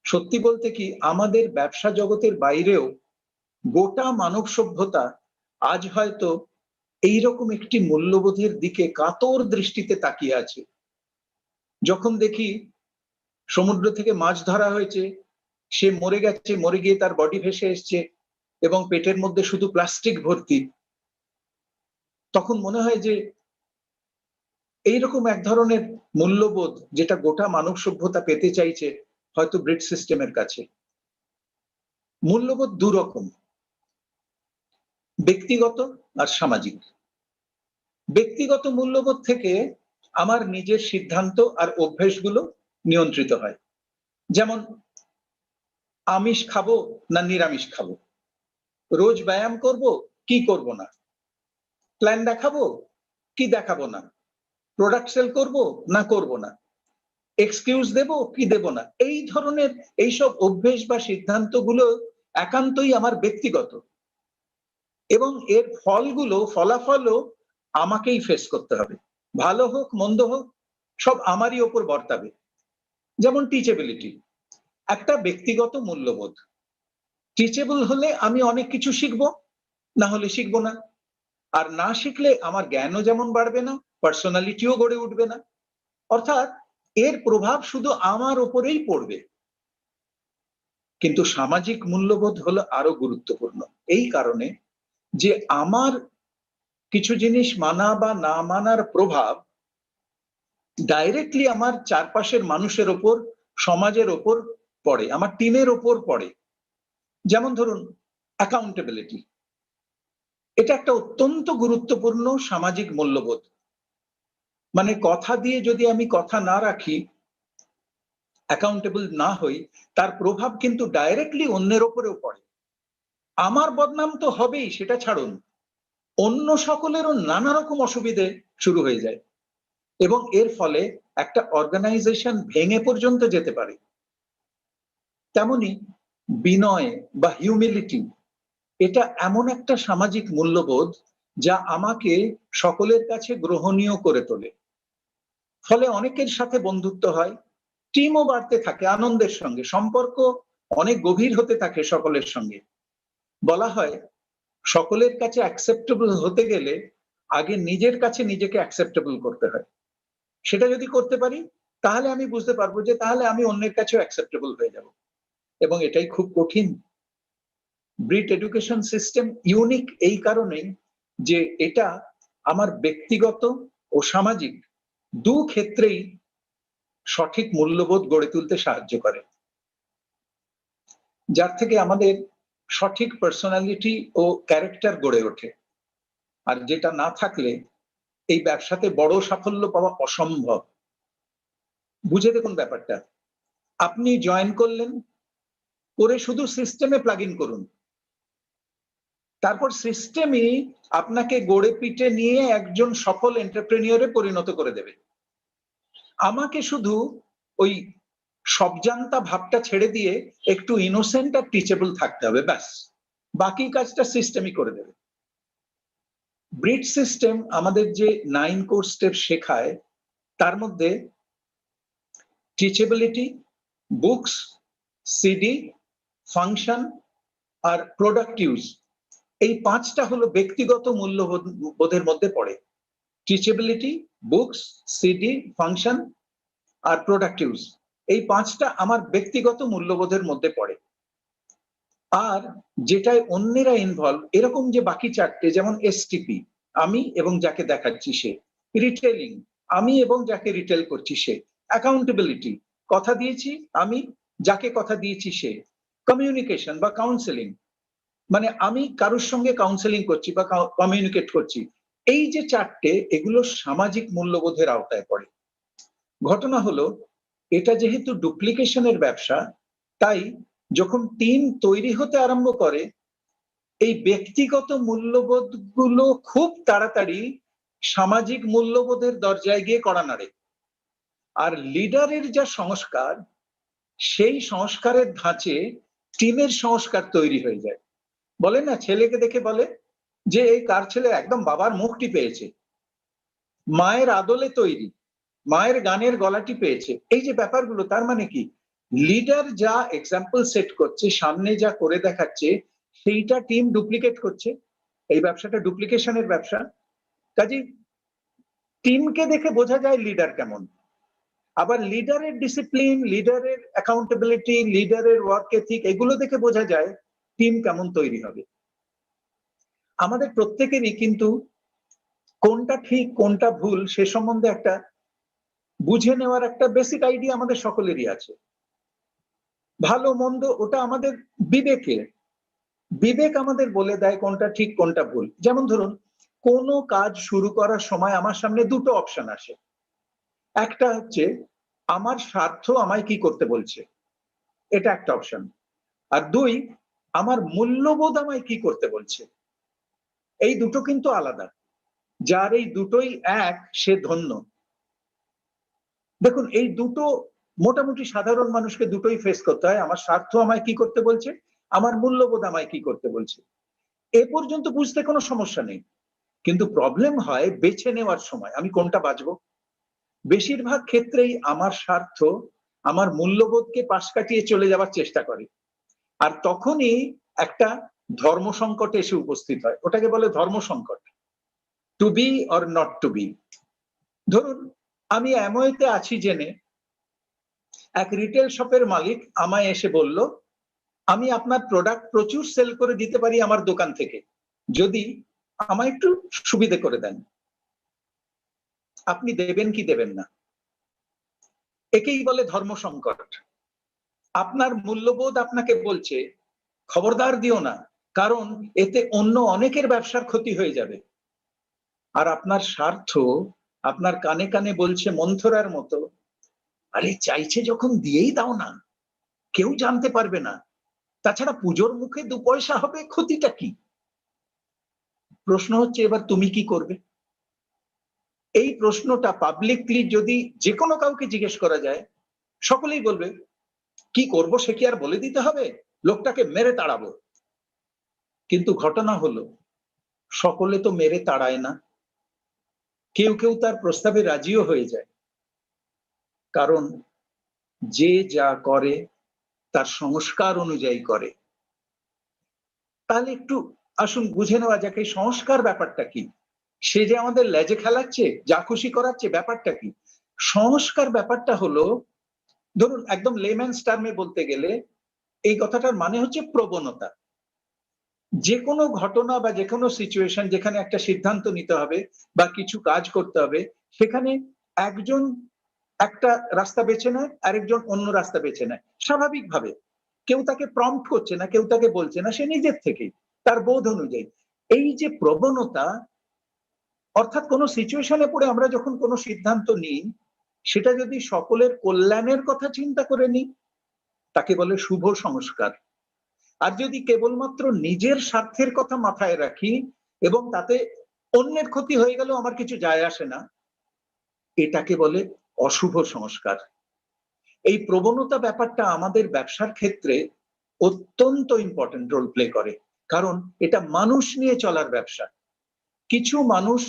সত্যি বলতে কি, আমাদের ব্যবসা জগতের বাইরেও গোটা মানব সভ্যতা আজ হয়তো এইরকম একটি মূল্যবোধের দিকে কাতর দৃষ্টিতে তাকিয়ে আছে। যখন দেখি সমুদ্র থেকে মাছ ধরা হয়েছে, সে মরে গেছে, মরে গিয়ে তার বডি ভেসে এসছে এবং পেটের মধ্যে শুধু প্লাস্টিক ভর্তি, তখন মনে হয় যে এইরকম এক ধরনের মূল্যবোধ যেটা গোটা মানব সভ্যতা পেতে চাইছে হয়তো ব্রিট সিস্টেমের কাছে। মূল্যবোধ দুরকম। ব্যক্তিগত আর সামাজিক। ব্যক্তিগত মূল্যবোধ থেকে আমার নিজের সিদ্ধান্ত আর অভ্যেসগুলো নিয়ন্ত্রিত হয়। যেমন আমিষ খাবো না নিরামিষ খাবো, রোজ ব্যায়াম করব কি করব না, প্ল্যান দেখাবো কি দেখাবো না, প্রোডাক্ট সেল করব না করব না, এক্সকিউজ দেব কি দেব না, এই ধরনের এইসব অভ্যেস বা সিদ্ধান্তগুলো একান্তই আমার ব্যক্তিগত, এবং এর ফলাফলও আমাকেই ফেস করতে হবে। ভালো হোক মন্দ হোক সব আমারই ওপর বর্তাবে। যেমন টিচেবিলিটি, একটা ব্যক্তিগত মূল্যবোধ। টিচেবল হলে আমি অনেক কিছু শিখবো, না হলে শিখবো না। আর না শিখলে আমার জ্ঞানও যেমন বাড়বে না, পার্সোনালিটিও গড়ে উঠবে না। অর্থাৎ এর প্রভাব শুধু আমার ওপরেই পড়বে। কিন্তু সামাজিক মূল্যবোধ হলো আরো গুরুত্বপূর্ণ এই কারণে যে আমার কিছু জিনিস মানা বা না মানার প্রভাব ডাইরেক্টলি আমার চারপাশের মানুষের ওপর, সমাজের ওপর পড়ে, আমার টিমের ওপর পড়ে। যেমন ধরুন অ্যাকাউন্টেবিলিটি, এটা একটা অত্যন্ত গুরুত্বপূর্ণ সামাজিক মূল্যবোধ। মানে কথা দিয়ে যদি আমি কথা না রাখি, অ্যাকাউন্টেবল না হই, তার প্রভাব কিন্তু ডাইরেক্টলি অন্যের ওপরেও পড়ে। আমার বদনাম তো হবেই, সেটা ছাড়ুন, অন্য সকলেরও নানা রকম অসুবিধে শুরু হয়ে যায় এবং এর ফলে একটা অর্গানাইজেশন ভেঙে পর্যন্ত যেতে পারে। তেমনি বিনয় বা হিউমিলিটি, এটা এমন একটা সামাজিক মূল্যবোধ যা আমাকে সকলের কাছে গ্রহণীয় করে তোলে। ফলে অনেকের সাথে বন্ধুত্ব হয়, টিমও বাড়তে থাকে আনন্দের সঙ্গে, সম্পর্ক অনেক গভীর হতে থাকে সকলের সঙ্গে। বলা হয় সকলের কাছে অ্যাকসেপ্টেবল হতে গেলে আগে নিজের কাছে নিজেকে অ্যাকসেপ্টেবল করতে হয়। সেটা যদি করতে পারি তাহলে আমি বুঝতে পারবো যে তাহলে আমি অন্যের কাছেও অ্যাকসেপ্টেবল হয়ে যাব, এবং এটাই খুব কঠিন। ব্রিট এডুকেশন সিস্টেম ইউনিক এই কারণেই যে এটা আমার ব্যক্তিগত ও সামাজিক দু ক্ষেত্রেই সঠিক মূল্যবোধ গড়ে তুলতে সাহায্য করে, যার থেকে আমাদের সঠিক পার্সোনালিটি ও ক্যারেক্টার গড়ে ওঠে। আর যেটা না থাকলে এই ব্যবসাতে বড় সাফল্য পাওয়া অসম্ভব। বুঝে দেখুন ব্যাপারটা, আপনি জয়েন করলেন, করে শুধু সিস্টেমে প্লাগ ইন করুন, তারপর সিস্টেমই আপনাকে গড়ে পিটে নিয়ে একজন সফল এন্টারপ্রেনিয়রে পরিণত করে দেবে। আমাকে শুধু ওই সবজান্তা ভাবটা ছেড়ে দিয়ে একটু ইনোসেন্ট আর টিচেবল থাকতে হবে, ব্যাস, বাকি কাজটা সিস্টেমই করে দেবে। ব্রিট সিস্টেম আমাদের যে 9 কোর্স স্টেপ শেখায় তার মধ্যে টিচেবিলিটি, বুকস, সিডি, ফাংশন আর প্রোডাক্ট ইউজ, এই পাঁচটা হলো ব্যক্তিগত মূল্যবোধের মধ্যে পড়ে। টিচেবিলিটি, বুকস, সিডি, ফাংশন আর প্রোডাক্ট ইউজ, এই পাঁচটা আমার ব্যক্তিগত মূল্যবোধের মধ্যে পড়ে। আর যেটায় অন্যেরা ইনভলভ এরকম যে বাকি চারটে, যেমন এসটিপি, আমি এবং যাকে দেখাচ্ছি সে, রিটেলিং, আমি এবং যাকে রিটেল করছি সে, অ্যাকাউন্টেবিলিটি, কথা দিয়েছি আমি, যাকে কথা দিয়েছি সে, কমিউনিকেশন বা কাউন্সেলিং, মানে আমি কারোর সঙ্গে কাউন্সেলিং করছি বা কমিউনিকেট করছি, এই যে চারটে, এগুলো সামাজিক মূল্যবোধের আওতায় পড়ে। ঘটনা হলো এটা যেহেতু ডুপ্লিকেশনের ব্যবসা, তাই যখন টিম তৈরি হতে আরম্ভ করে এই ব্যক্তিগত মূল্যবোধগুলো খুব তাড়াতাড়ি সামাজিক মূল্যবোধের দরজায় গিয়ে কড়া নাড়ে। আর লিডারের যা সংস্কার, সেই সংস্কারের ধাঁচে টিমের সংস্কার তৈরি হয়ে যায়। বলে না, ছেলেকে দেখে বলে যে এই কার ছেলে একদম বাবার মুখটি পেয়েছে, মায়ের আদলে তৈরি, মায়ের গানের গলাটি পেয়েছে, এই যে ব্যাপারগুলো, তার মানে কি লিডার যা এক্সাম্পল সেট করছে, সামনে যা করে দেখাচ্ছে, সেইটা টিম ডুপ্লিকেট করছে। এই ব্যবসাটা ডুপ্লিকেশনের ব্যবসা। কাজে টিমকে দেখে বোঝা যায় লিডার কেমন। আবার লিডারের ডিসিপ্লিন, লিডারের অ্যাকাউন্টেবিলিটি, লিডারের ওয়ার্ক এথিক, এগুলো দেখে বোঝা যায় টিম কেমন তৈরি হবে। আমাদের প্রত্যেকেরই কিন্তু কোনটা ঠিক কোনটা ভুল সে সম্বন্ধে একটা বুঝে নেওয়ার একটা বেসিক আইডিয়া আমাদের সকলেরই আছে। ভালো মন্দ ওটা আমাদের বিবেকে, বিবেক আমাদের বলে দেয় কোনটা ঠিক কোনটা ভুল। যেমন ধরুন, কোনো কাজ শুরু করার সময় আমার সামনে দুটো অপশন আসে। একটা হচ্ছে আমার স্বার্থ আমায় কি করতে বলছে, এটা একটা অপশন। আর দুই, আমার মূল্যবোধ আমায় কি করতে বলছে। এই দুটো কিন্তু আলাদা। যার এই দুটোই এক, সে ধন্য। দেখুন, এই দুটো মোটামুটি সাধারণ মানুষকে দুটোই ফেস করতে হয়। আমার স্বার্থ আমায় কি করতে বলছে, আমার মূল্যবোধ আমায় কি করতে বলছে। এ পর্যন্ত বুঝতে কোনো সমস্যা নেই। কিন্তু প্রবলেম হয় বেছে নেওয়ার সময়, আমি কোনটা বাঁচবো। বেশিরভাগ ক্ষেত্রেই আমার স্বার্থ আমার মূল্যবোধকে পাশ কাটিয়ে চলে যাওয়ার চেষ্টা করে। আর তখনই একটা ধর্ম সংকট এসে উপস্থিত হয়। ওটাকে বলে ধর্ম সংকট। To be or not to be. ধরুন, আমি অ্যামওয়েতে আছি জেনে এক রিটেল শপের মালিক আমায় এসে বলল, আমি আপনার প্রোডাক্ট প্রচুর সেল করে দিতে পারি আমার দোকান থেকে, যদি আমায় একটু সুবিধে করে দেন। আপনি দেবেন কি দেবেন না? একেই বলে ধর্ম সংকট। আপনার মূল্যবোধ আপনাকে বলছে খবরদার দিও না, কারণ এতে অন্য অনেকের ব্যবসার ক্ষতি হয়ে যাবে। আর আপনার স্বার্থ আপনার কানে কানে বলছে মন্থরার মতো, আরে চাইছে যখন দিয়েই দাও না, কেউ জানতে পারবে না। তাছাড়া পুজোর মুখে 2 পয়সা হবে, ক্ষতিটা কি? প্রশ্ন হচ্ছে এবার তুমি কি করবে? এই প্রশ্নটা পাবলিকলি যদি যে কোনো কাউকে জিজ্ঞেস করা যায়, সকলেই বলবে কি করব সে কি আর বলে দিতে হবে, লোকটাকে মেরে তাড়াবো। কিন্তু ঘটনা হলো সকলে তো মেরে তাড়ায় না। কেউ কেউ তার প্রস্তাবে রাজিও হয়ে যায়। কারণ যে যা করে তার সংস্কার অনুযায়ী করে। তাহলে একটু আসুন বুঝে নেওয়া যাক এই সংস্কার ব্যাপারটা কি। সে যে আমাদের লেজে খেলাচ্ছে, যা খুশি করাচ্ছে, ব্যাপারটা কি? সংস্কার ব্যাপারটা হলো, ধরুন একদম লেম্যানস টার্মে বলতে গেলে এই কথাটার মানে হচ্ছে প্রবণতা। যে কোনো ঘটনা বা যে কোনো সিচুয়েশন যেখানে একটা সিদ্ধান্ত নিতে হবে বা কিছু কাজ করতে হবে, সেখানে একজন একটা রাস্তা বেছে নেয়, আরেকজন অন্য রাস্তা বেছে নেয় স্বাভাবিকভাবে। কেউ তাকে প্রম্পট করছে না, কেউ তাকে বলছে না, সে নিজের থেকেই তার বোধ অনুযায়ী। এই যে প্রবণতা, অর্থাৎ কোনো সিচুয়েশনে পড়ে আমরা যখন কোনো সিদ্ধান্ত নিই, সেটা যদি সকলের কল্যাণের কথা চিন্তা করে নিই, তাকে বলে শুভ সংস্কার। আর যদি কেবলমাত্র নিজের স্বার্থের কথা মাথায় রাখি এবং তাতে অন্যের ক্ষতি হয়ে গেলেও আমার কিছু যায় আসে না, এটাকে বলে অশুভ সংস্কার। এই প্রবণতা ব্যাপারটা আমাদের ব্যবসার ক্ষেত্রে অত্যন্ত ইম্পর্টেন্ট রোল প্লে করে, কারণ এটা মানুষ নিয়ে চলার ব্যবসা। কিছু মানুষ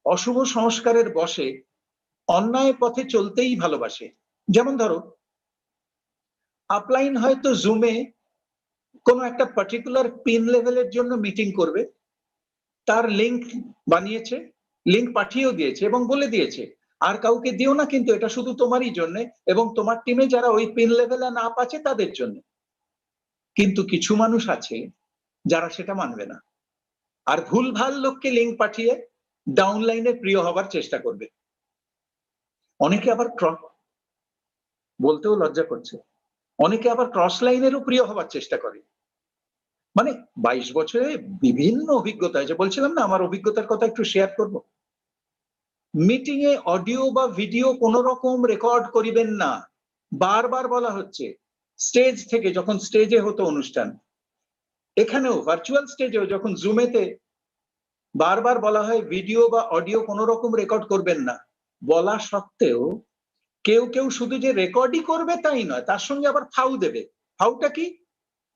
অশুভ সংস্কারের বশে অন্যায় পথে চলতেই ভালোবাসে। যেমন ধরো, আপলাইন হয়তো জুমে কোনো একটা পার্টিকুলার পিন লেভেলের জন্য মিটিং করবে, তার লিংক বানিয়েছে, লিংক পাঠিয়েও দিয়েছে এবং বলে দিয়েছে আর কাউকে দিও না, কিন্তু এটা শুধু তোমারই জন্য এবং তোমার টিমে যারা ওই পিন লেভেলে না পাচ্ছে তাদের জন্য। কিন্তু কিছু মানুষ আছে যারা সেটা মানবে না, আর ভুলভাল লোককে লিংক পাঠিয়ে ডাউনলাইনে প্রিয় হবার চেষ্টা করবে। অনেকে আবার বলতেও লজ্জা করছে, অনেকে আবার ক্রস লাইনেরও প্রিয় হবার চেষ্টা করে। মানে 22 বছরে বিভিন্ন অভিজ্ঞতা আছে। বলছিলাম না আমার অভিজ্ঞতার কথা একটু শেয়ার করব। মিটিং এ অডিও বা ভিডিও কোনো রকম রেকর্ড করিবেন না, বারবার বলা হচ্ছে। স্টেজ থেকে, যখন স্টেজে হতো অনুষ্ঠান, এখানেও ভার্চুয়াল স্টেজেও যখন জুমেতে বারবার বলা হয় ভিডিও বা অডিও কোনো রকম রেকর্ড করবেন না, বলা সত্ত্বেও কেউ কেউ শুধু যে রেকর্ডই করবে তাই নয়, তার সঙ্গে আবার ফাউ দেবে। ফাউটা কি?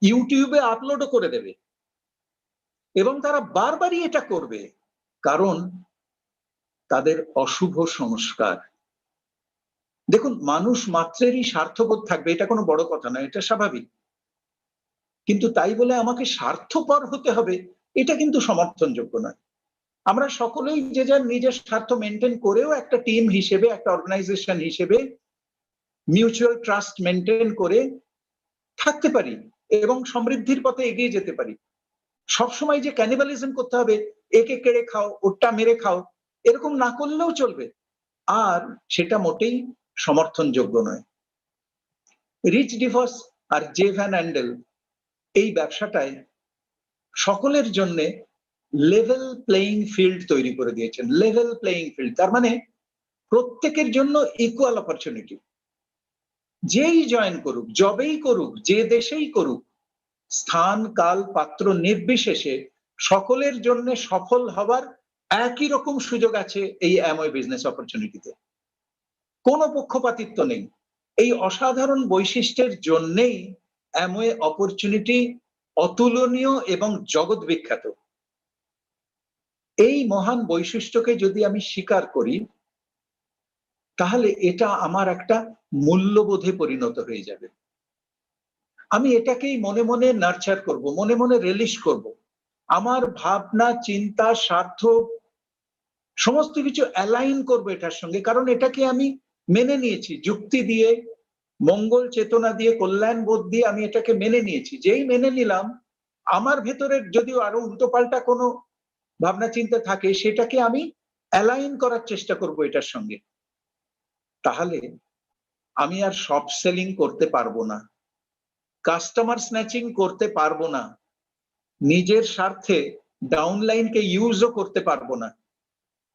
ইউটিউবে আপলোডও করে দেবে। এবং তারা বারবারই এটা করবে, কারণ তাদের অশুভ সংস্কার। দেখুন, মানুষ মাত্রেরই স্বার্থবোধ থাকবে, এটা কোনো বড় কথা নয়, এটা স্বাভাবিক। কিন্তু তাই বলে আমাকে স্বার্থপর হতে হবে, এটা কিন্তু সমর্থনযোগ্য নয়। আমরা সকলেই যে যার নিজের স্বার্থ মেনটেন করেও একটা টিম হিসেবে, একটা অর্গানাইজেশন হিসেবে মিউচুয়াল ট্রাস্ট মেনটেন করে থাকতে পারি এবং সমৃদ্ধির পথে এগিয়ে যেতে পারি। সবসময় যে ক্যানিবালিজম করতে হবে, একে কেড়ে খাও ওটা মেরে খাও, এরকম না করলেও চলবে, আর সেটা মোটেই সমর্থনযোগ্য নয়। রিচ ডিভস আর জে ভ্যান অ্যান্ডেল এই ব্যবসাটায় সকলের জন্য লেভেল প্লেইং ফিল্ড তৈরি করে দিয়েছেন। লেভেল প্লেইং ফিল্ড তার মানে প্রত্যেকের জন্য ইকুয়াল অপরচুনিটি। যেই জয়েন করুক, যবেই করুক, যে দেশেই করুক, স্থান কাল পাত্র নির্বিশেষে সকলের জন্য সফল হবার একই রকম সুযোগ আছে এই অ্যামওয়ে বিজনেস অপরচুনিটিতে। কোনো পক্ষপাতিত্ব নেই। এই অসাধারণ বৈশিষ্ট্যের জন্যেই অ্যামওয়ে অপরচুনিটি অতুলনীয় এবং জগৎ বিখ্যাত। এই মহান বৈশিষ্ট্যকে যদি আমি স্বীকার করি, তাহলে এটা আমার একটা মূল্যবোধে পরিণত হয়ে যাবে। আমি এটাকেই মনে মনে নার্চার করব, মনে মনে রিলিশ করব। আমার ভাবনা, চিন্তা, স্বার্থ সমস্ত কিছু অ্যালাইন করবো এটার সঙ্গে, কারণ এটাকে আমি মেনে নিয়েছি যুক্তি দিয়ে, মঙ্গল চেতনা দিয়ে, কল্যাণ বোধ দিয়ে আমি এটাকে মেনে নিয়েছি। যেই মেনে নিলাম, আমার ভেতরে যদিও আরো উল্টোপাল্টা কোনো ভাবনা চিন্তা থাকে, সেটাকে আমি অ্যালাইন করার চেষ্টা করব এটার সঙ্গে। তাহলে আমি আর শপ সেলিং করতে পারবো না, কাস্টমার স্ন্যাচিং করতে পারবো না, নিজের স্বার্থে ডাউনলাইনকে ইউজও করতে পারবো না,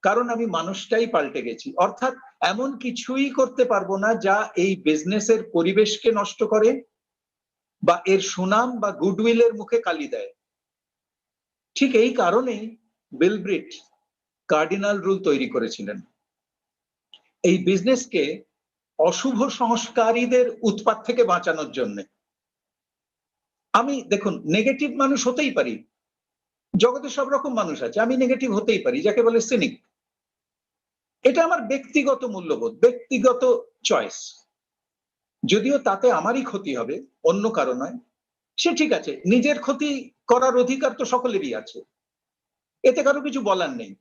কারণ আমি মানুষটাই পাল্টে গেছি। অর্থাৎ এমন কিছুই করতে পারবো না যা এই বিজনেসের পরিবেশকে নষ্ট করে বা এর সুনাম বা গুডউইলের মুখে কালি দেয়। ঠিক এই কারণেই বিল ব্রিট কার্ডিনাল রুল তৈরি করেছিলেন, এই বিজনেসকে অশুভ সংস্কারীদের উৎপাত থেকে বাঁচানোর জন্য। আমি দেখুন, নেগেটিভ মানুষ হতেই পারি, জগতে সব রকম মানুষ আছে, আমি নেগেটিভ হতেই পারি, যাকে বলে সিনিক। এটা আমার ব্যক্তিগত মূল্যবোধ, ব্যক্তিগত চয়েস। যদিও তাতে আমারই ক্ষতি হবে, অন্য কারো নয়, সে ঠিক আছে, নিজের ক্ষতি করার অধিকার তো সকলেরই আছে, এতে কারো কিছু বলার নেই।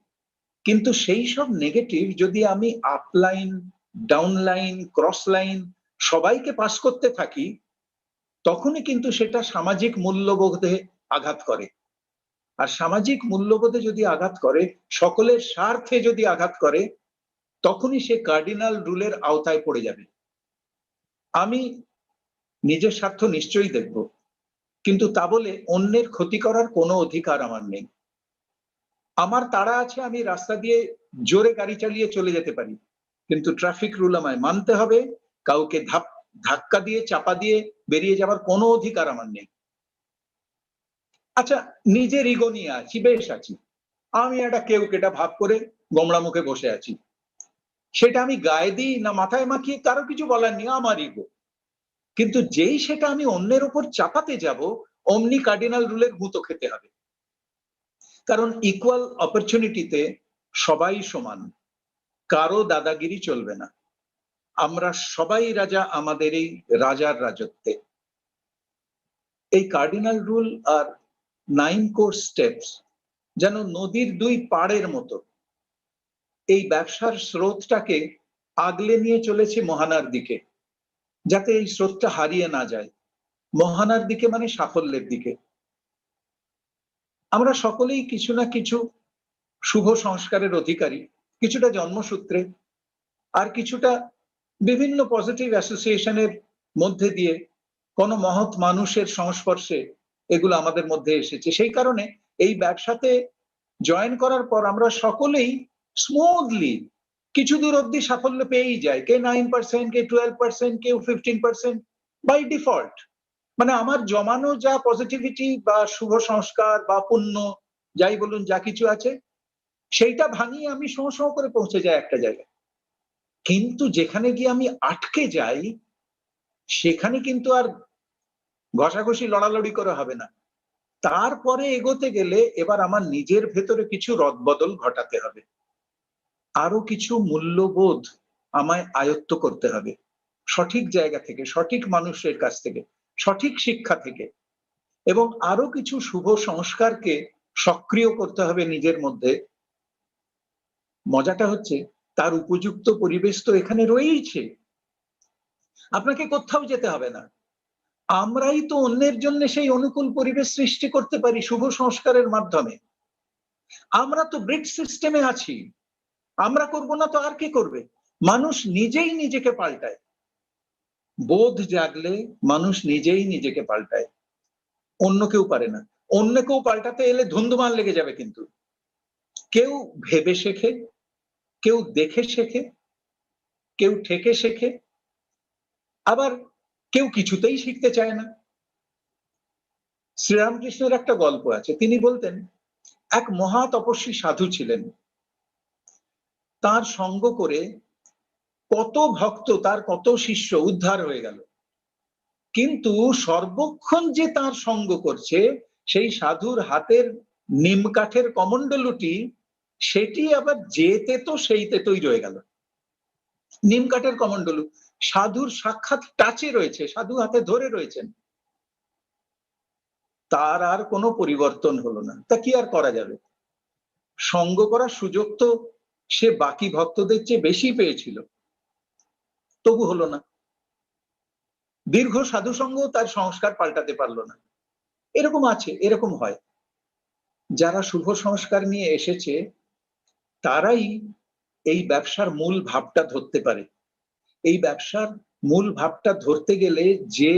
কিন্তু সেই সব নেগেটিভ যদি আমি আপলাইন, ডাউনলাইন, ক্রস লাইন সবাইকে পাস করতে থাকি, তখনই কিন্তু সেটা সামাজিক মূল্যবোধে আঘাত করে। আর সামাজিক মূল্যবোধে যদি আঘাত করে, সকলের স্বার্থে যদি আঘাত করে, তখনই সে কার্ডিনাল রুলের আওতায় পড়ে যাবে। আমি নিজের স্বার্থ নিশ্চয়ই দেখব, কিন্তু তা বলে অন্যের ক্ষতি করার কোনো অধিকার আমার নেই। আমার তাড়া আছে, আমি রাস্তা দিয়ে জোরে গাড়ি চালিয়ে চলে যেতে পারি, কিন্তু ট্রাফিক রুল আমায় মানতে হবে। কাউকে ধাক্কা দিয়ে, চাপা দিয়ে বেরিয়ে যাওয়ার কোনো অধিকার আমার নেই। আচ্ছা, নিজের ইগো নিয়ে আছি, বেশ আছি, আমি একটা কেউ কেটা ভাব করে গোমড়া মুখে বসে আছি, সেটা আমি গায়ে দিই না মাথায় মাখিয়ে, কারো কিছু বলার নেই, আমার ইগো। কিন্তু যেই সেটা আমি অন্যের উপর চাপাতে যাব, অমনি কার্ডিনাল রুলের গুঁতো খেতে হবে। কারণ ইকুয়াল অপরচুনিটিতে সবাই সমান, কারো দাদাগিরি চলবে না, আমরা সবাই রাজা আমাদের এই রাজার রাজত্বে। এই কার্ডিনাল রুল আর 9 কোর স্টেপস যেন নদীর দুই পাড়ের মতো এই ব্যবসার স্রোতটাকে আগলে নিয়ে চলেছে মোহনার দিকে, যাতে এই স্রোতটা হারিয়ে না যায়। মোহনার দিকে মানে সাফল্যের দিকে। আমরা সকলেই কিছু না কিছু শুভ সংস্কারের অধিকারী, কিছুটা জন্মসূত্রে, আর কিছুটা বিভিন্ন পজিটিভ অ্যাসোসিয়েশনের মধ্যে দিয়ে কোনো মহৎ মানুষের সংস্পর্শে এগুলো আমাদের মধ্যে এসেছে। সেই কারণে এই ব্যবসাতে জয়েন করার পর আমরা সকলেই স্মুথলি কিছু দূর অব্দি সাফল্য পেয়েই যায়, কে 9%, কে 12%, কেউ 15% বাই ডিফল্ট। মানে আমার জমানো যা পজিটিভিটি বা শুভ সংস্কার বা পুণ্য যাই বলুন, যা কিছু আছে, সেইটা ভাঙিয়ে আমি শোঁ শোঁ করে পৌঁছে যাই একটা জায়গায়। কিন্তু যেখানে গিয়ে আমি আটকে যাই, সেখানে কিন্তু আর ঘষাঘষি লড়ালড়ি করে হবে না। তারপরে এগোতে গেলে এবার আমার নিজের ভেতরে কিছু রদবদল ঘটাতে হবে, আরো কিছু মূল্যবোধ আমায় আয়ত্ত করতে হবে, সঠিক জায়গা থেকে, সঠিক মানুষের কাছ থেকে, সঠিক শিক্ষা থেকে, এবং আরো কিছু শুভ সংস্কারকে সক্রিয় করতে হবে নিজের মধ্যে। মজাটা হচ্ছে, তার উপযুক্ত পরিবেশ তো এখানে রয়েইছে, আপনাকে কোথাও যেতে হবে না। আমরাই তো অন্যের জন্য সেই অনুকূল পরিবেশ সৃষ্টি করতে পারি শুভ সংস্কারের মাধ্যমে। আমরা তো ব্রিট সিস্টেমে আছি, আমরা করব না তো আর কে করবে? মানুষ নিজেই নিজেকে পাল্টায়, বোধ জাগলে মানুষ নিজেই নিজেকে পাল্টায়, অন্য কেউ পারে না। অন্য কেউ পাল্টাতে এলে ধুন্ধুমার লেগে যাবে। কিন্তু কেউ ভেবে শেখে, কেউ দেখে শেখে, কেউ ঠেকে শেখে, আবার কেউ কিছুতেই শিখতে চায় না। শ্রীরামকৃষ্ণের একটা গল্প আছে। তিনি বলতেন, এক মহা তপস্বী সাধু ছিলেন। তার সঙ্গ করে কত ভক্ত, তার কত শিষ্য উদ্ধার হয়ে গেল। কিন্তু সর্বক্ষণ যে তার সঙ্গ করছে সেই সাধুর হাতের নিম কাঠের কমণ্ডলুটি, সেটি আবার যেতে তো সেই তেতই রয়ে গেল। নিম কাঠের কমণ্ডলু সাধুর সাক্ষাৎ টাচে রয়েছে, সাধু হাতে ধরে রয়েছেন, তার আর কোনো পরিবর্তন হলো না। তা কি আর করা যাবে? সঙ্গ করার সুযোগ তো সে বাকি ভক্তদের চেয়ে বেশি পেয়েছিল, তবু হলো না। দীর্ঘ সাধু সঙ্গ তার সংস্কার পাল্টাতে পারলো না। এরকম আছে, এরকম হয়। যারা শুভ সংস্কার নিয়ে এসেছে তারাই এই ব্যবসার মূল ভাবটা ধরতে পারে। এই ব্যবসার মূল ভাবটা ধরতে গেলে যে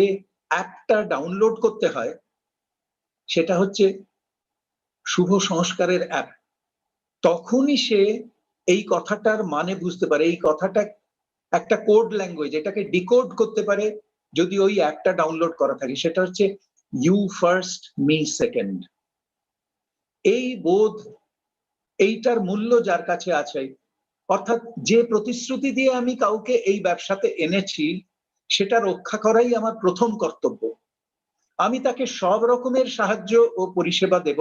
অ্যাপটা ডাউনলোড করতে হয় সেটা হচ্ছে শুভ সংস্কারের অ্যাপ। তখনই সে এই কথাটার মানে বুঝতে পারে। এই কথাটা একটা কোড ল্যাঙ্গুয়েজ, এটাকে ডিকোড করতে পারে যদি ওই অ্যাপটা ডাউনলোড করা থাকে। সেটা হচ্ছে ইউ ফার্স্ট মি সেকেন্ড। এই বোধ, এইটার মূল্য যার কাছে আছে, অর্থাৎ যে প্রতিশ্রুতি দিয়ে আমি কাউকে এই ব্যবসাতে এনেছি সেটা রক্ষা করাই আমার প্রথম কর্তব্য। আমি তাকে সব রকমের সাহায্য ও পরিষেবা দেব,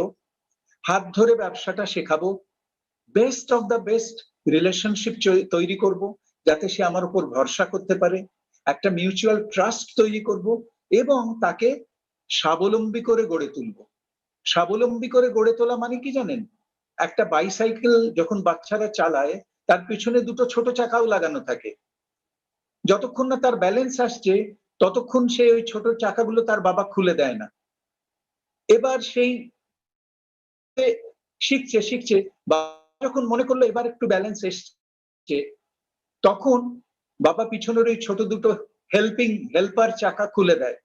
হাত ধরে ব্যবসাটা শেখাবো, best of the best relationship তৈরি করব যাতে সে আমার উপর ভরসা করতে পারে, একটা মিউচুয়াল ট্রাস্ট তৈরি করব এবং তাকে স্বাবলম্বী করে গড়ে তুলব। স্বাবলম্বী করে গড়ে তোলা মানে কি জানেন? একটা বাইসাইকেল যখন বাচ্চারা চালায় তার পিছনে দুটো ছোট চাকাও লাগানো থাকে। যতক্ষণ না তার ব্যালেন্স আসছে ততক্ষণ সে ওই ছোট চাকাগুলো তার বাবা খুলে দেয় না। এবার সেই শিখছে শিখছে, বাবা যখন মনে করলো এবার একটু ব্যালেন্স এসছে, তখন বাবা পিছনের ওই ছোট দুটো হেল্পার চাকা খুলে দেয়,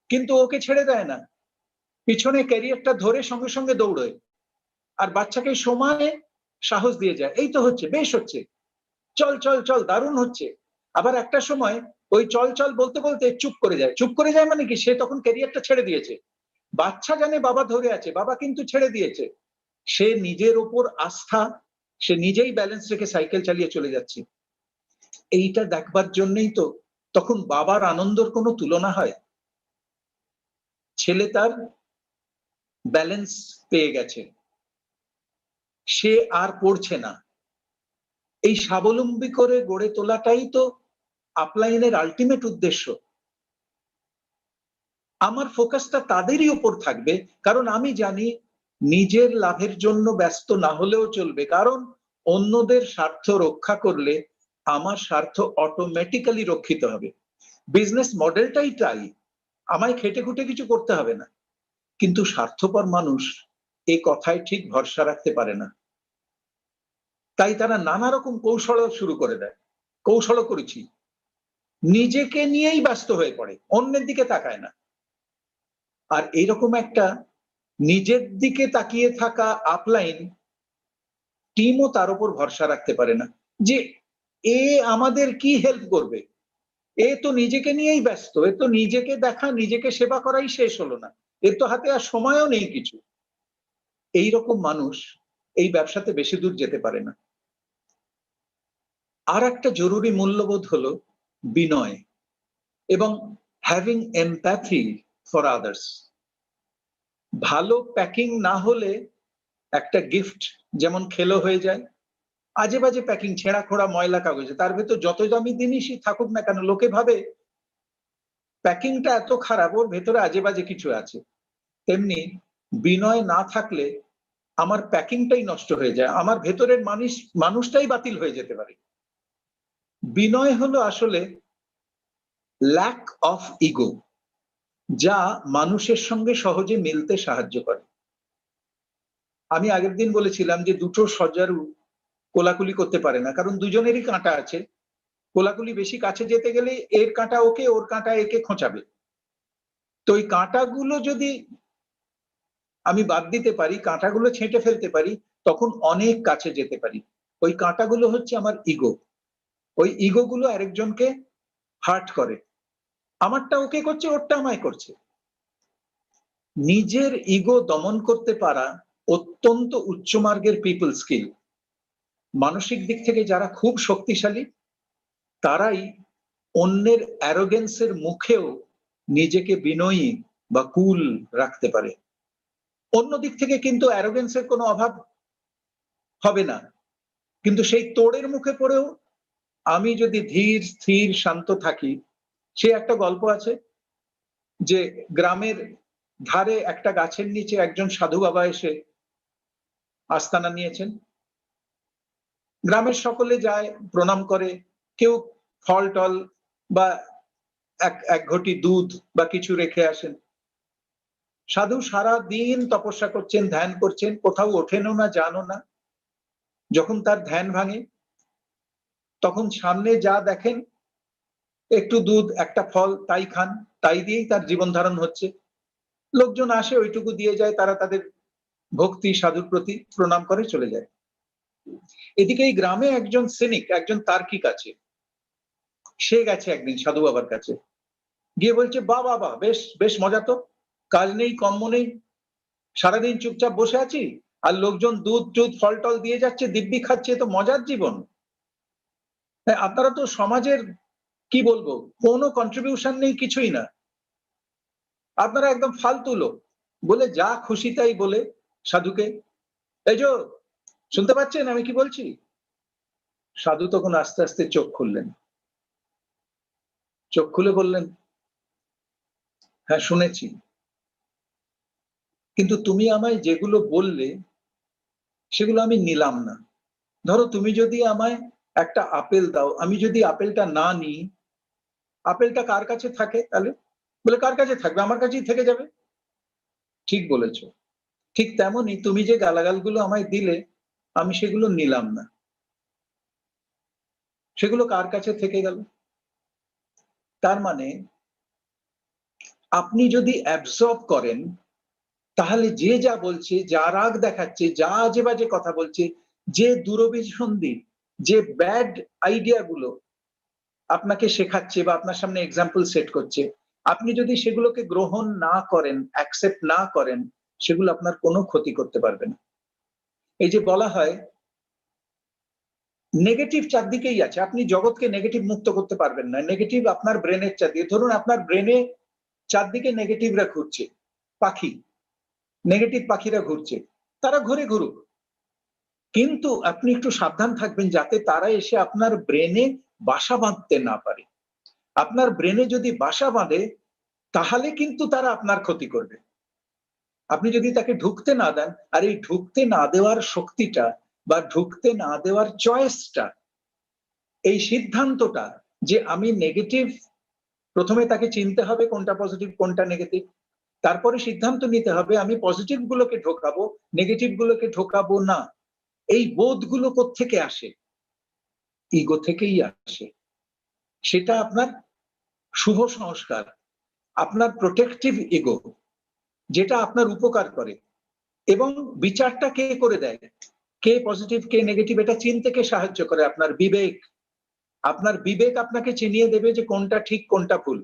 কিন্তু ওকে ছেড়ে দেয় না, পিছনে ক্যারিয়ারটা ধরে সঙ্গে সঙ্গে দৌড়য় আর বাচ্চাকে সময়ে সাহস দিয়ে যায়, এই তো হচ্ছে, বেশ হচ্ছে, চল চল চল, দারুণ হচ্ছে। আবার একটা সময় ওই চল চল বলতে বলতে চুপ করে যায়। চুপ করে যায় মানে কি? সে তখন ক্যারিয়ারটা ছেড়ে দিয়েছে। বাচ্চা জানে বাবা ধরে আছে, বাবা কিন্তু ছেড়ে দিয়েছে। সে নিজের ওপর আস্থা, সে নিজেই ব্যালেন্স রেখে সাইকেল চালিয়ে চলে যাচ্ছে। এইটা দেখবার জন্যই তো তখন বাবার আনন্দের কোনো তুলনা হয়? ছেলে তার ব্যালেন্স পেয়ে গেছে, সে আর পড়ছে না। এই স্বাবলম্বী করে গড়ে তোলাটাই তো আপলাইনের আলটিমেট উদ্দেশ্য। আমার ফোকাসটা তাদেরই উপর থাকবে, কারণ আমি জানি নিজের লাভের জন্য ব্যস্ত না হলেও চলবে, কারণ অন্যদের স্বার্থ রক্ষা করলে আমার স্বার্থ অটোমেটিক্যালি রক্ষিত হবে। বিজনেস মডেলটাই তাই, আমায় খেটে খুঁটে কিছু করতে হবে না। কিন্তু স্বার্থপর মানুষ এই কথায় ঠিক ভরসা রাখতে পারে না, তাই তারা নানা রকম কৌশল শুরু করে দেয়। কৌশল করেছি, নিজেকে নিয়েই ব্যস্ত হয়ে পড়ে, অন্যের দিকে তাকায় না। আর এইরকম একটা নিজের দিকে তাকিয়ে থাকা আপলাইন টিমও তার উপর ভরসা রাখতে পারে না যে এ আমাদের কি হেল্প করবে, এ তো নিজেকে নিয়েই ব্যস্ত, এ তো নিজেকে দেখা, নিজেকে সেবা করাই শেষ হলো না, এর তো হাতে আর সময়ও নেই কিছু। এইরকম মানুষ এই ব্যবসাতে বেশি দূর যেতে পারে না। আর একটা জরুরি মূল্যবোধ হলো বিনয় এবং হ্যাভিং এমপ্যাথি ফর আদার্স। ভালো প্যাকিং না হলে একটা গিফট যেমন খেলো হয়ে যায়, আজে বাজে প্যাকিং, ছেঁড়া খোড়া ময়লা কাগজে, তার ভেতর যত দামি জিনিসই থাকুক না কেন, লোকে ভাবে প্যাকিংটা এত খারাপ, ওর ভেতরে আজে বাজে কিছু আছে। তেমনি বিনয় না থাকলে আমার প্যাকিংটাই নষ্ট হয়ে যায়, আমার ভেতরের মানুষটাই বাতিল হয়ে যেতে পারে। বিনয় হলো আসলে ল্যাক অফ ইগো, যা মানুষের সঙ্গে সহজে মিলতে সাহায্য করে। আমি আগের দিন বলেছিলাম যে দুটো সজারু কোলাকুলি করতে পারে না, কারণ দুজনেরই কাঁটা আছে। কোলাকুলি বেশি কাছে যেতে গেলে এর কাঁটা ওকে, ওর কাঁটা একে খোঁচাবে। তো ওই কাঁটাগুলো যদি আমি বাদ দিতে পারি, কাঁটাগুলো ছেঁটে ফেলতে পারি, তখন অনেক কাছে যেতে পারি। ওই কাঁটাগুলো হচ্ছে আমার ইগো। ওই ইগো গুলো আরেকজনকে হার্ট করে। আমারটা ওকে করছে, ওরটা আমায় করছে। নিজের ইগো দমন করতে পারা অত্যন্ত উচ্চমার্গের পিপল স্কিল। মানসিক দিক থেকে যারা খুব শক্তিশালী, তারাই অন্যের অ্যারোগেন্সের মুখেও নিজেকে বিনয়ী বা কুল রাখতে পারে। অন্য দিক থেকে কিন্তু অ্যারোগেন্সের কোনো অভাব হবে না, কিন্তু সেই তোড়ের মুখে পড়েও আমি যদি ধীর স্থির শান্ত থাকি। সে একটা গল্প আছে যে গ্রামের ধারে একটা গাছের নিচে একজন সাধু বাবা এসে আস্তানা নিয়েছেন। গ্রামের সকলে যায়, প্রণাম করে, কেউ ফল টল বা এক ঘটি দুধ বা কিছু রেখে আসেন। সাধু সারা দিন তপস্যা করছেন, ধ্যান করছেন, কোথাও ওঠেনও না, জানো না। যখন তার ধ্যান ভাঙে, তখন সামনে যা দেখেন, একটু দুধ, একটা ফল, তাই খান, তাই দিয়েই তার জীবন ধারণ হচ্ছে। লোকজন আসে, ওইটুকু দিয়ে যায়, তারা তাদের ভক্তি সাধুর প্রতি প্রণাম করে চলে যায়। এদিকে এই গ্রামে একজন সিনিক, একজন তার্কিক আছে। সে গেছে একদিন সাধু বাবার কাছে, গিয়ে বলছে, বা বাবা, বেশ বেশ মজা তো, কাজ নেই, কর্ম নেই, সারাদিন চুপচাপ বসে আছি, আর লোকজন দুধ টুধ ফল টল দিয়ে যাচ্ছে, দিব্যি খাচ্ছে, তো মজার জীবন। আপনারা তো সমাজের কি বলবো, কোনো কন্ট্রিবিউশন নেই, কিছুই না, আপনারা একদম ফালতু লোক। বলে যা খুশি তাই বলে সাধুকে, এই যে শুনতে পাচ্ছেন আমি কি বলছি? সাধু তখন আস্তে আস্তে চোখ খুললেন, চোখ খুলে বললেন, হ্যাঁ শুনেছি, কিন্তু তুমি আমায় যেগুলো বললে সেগুলো আমি নিলাম না। ধরো তুমি যদি আমায় একটা আপেল দাও, আমি যদি আপেলটা না নিই, আপেলটা কার কাছে থাকে তাহলে? বলে কার কাছে থাকবে, আমার কাছেই থেকে যাবে। ঠিক বলেছো। ঠিক তেমনই তুমি যে গালাগালগুলো আমায় দিলে, আমি সেগুলো নিলাম না, সেগুলো কার কাছে থেকে গেল। তার মানে আপনি যদি অ্যাবজর্ব করেন, তাহলে যে যা বলছে, যা রাগ দেখাচ্ছে, যা আজে বাজে কথা বলছে, যে দুরভিসন্ধি, যে ব্যাড আইডিয়া গুলো আপনাকে শেখাচ্ছে বা আপনার সামনে এক্সাম্পল সেট করছে, আপনি যদি সেগুলোকে গ্রহণ না করেন, অ্যাকসেপ্ট না করেন, সেগুলো আপনার কোনো ক্ষতি করতে পারবে না। এই যে বলা হয় নেগেটিভ চারদিকেই আছে, আপনি জগৎকে নেগেটিভ মুক্ত করতে পারবেন না। নেগেটিভ আপনার ব্রেনের চারদিকে, ধরুন আপনার ব্রেনে চারদিকে নেগেটিভরা ঘুরছে, পাখি, নেগেটিভ পাখিরা ঘুরছে, তারা ঘুরে ঘুরুক, কিন্তু আপনি একটু সাবধান থাকবেন যাতে তারা এসে আপনার ব্রেনে বাসা বাঁধতে না পারে। আপনার ব্রেনে যদি বাসা বাঁধে, তাহলে কিন্তু তারা আপনার ক্ষতি করবে। আপনি যদি তাকে ঢুকতে না দেন, আর এই ঢুকতে না দেওয়ার শক্তিটা বা ঢুকতে না দেওয়ার চয়েসটা, এই সিদ্ধান্তটা যে আমি নেগেটিভ, প্রথমে তাকে চিনতে হবে কোনটা পজিটিভ কোনটা নেগেটিভ, তারপরে সিদ্ধান্ত নিতে হবে আমি পজিটিভ গুলোকে ঢোকাবো, নেগেটিভ গুলোকে ঢোকাবো না। এই বোধগুলো কোত্থেকে আসে? ইগো থেকেই আসে। সেটা আপনার শুভ সংস্কার, আপনার প্রোটেক্টিভ ইগো, যেটা আপনার উপকার করে। এবং বিচারটা কে করে দেয়, কে পজিটিভ কে নেগেটিভ, এটা চিনতে কে সাহায্য করে? আপনার বিবেক। আপনার বিবেক আপনাকে চিনিয়ে দেবে যে কোনটা ঠিক কোনটা ভুল।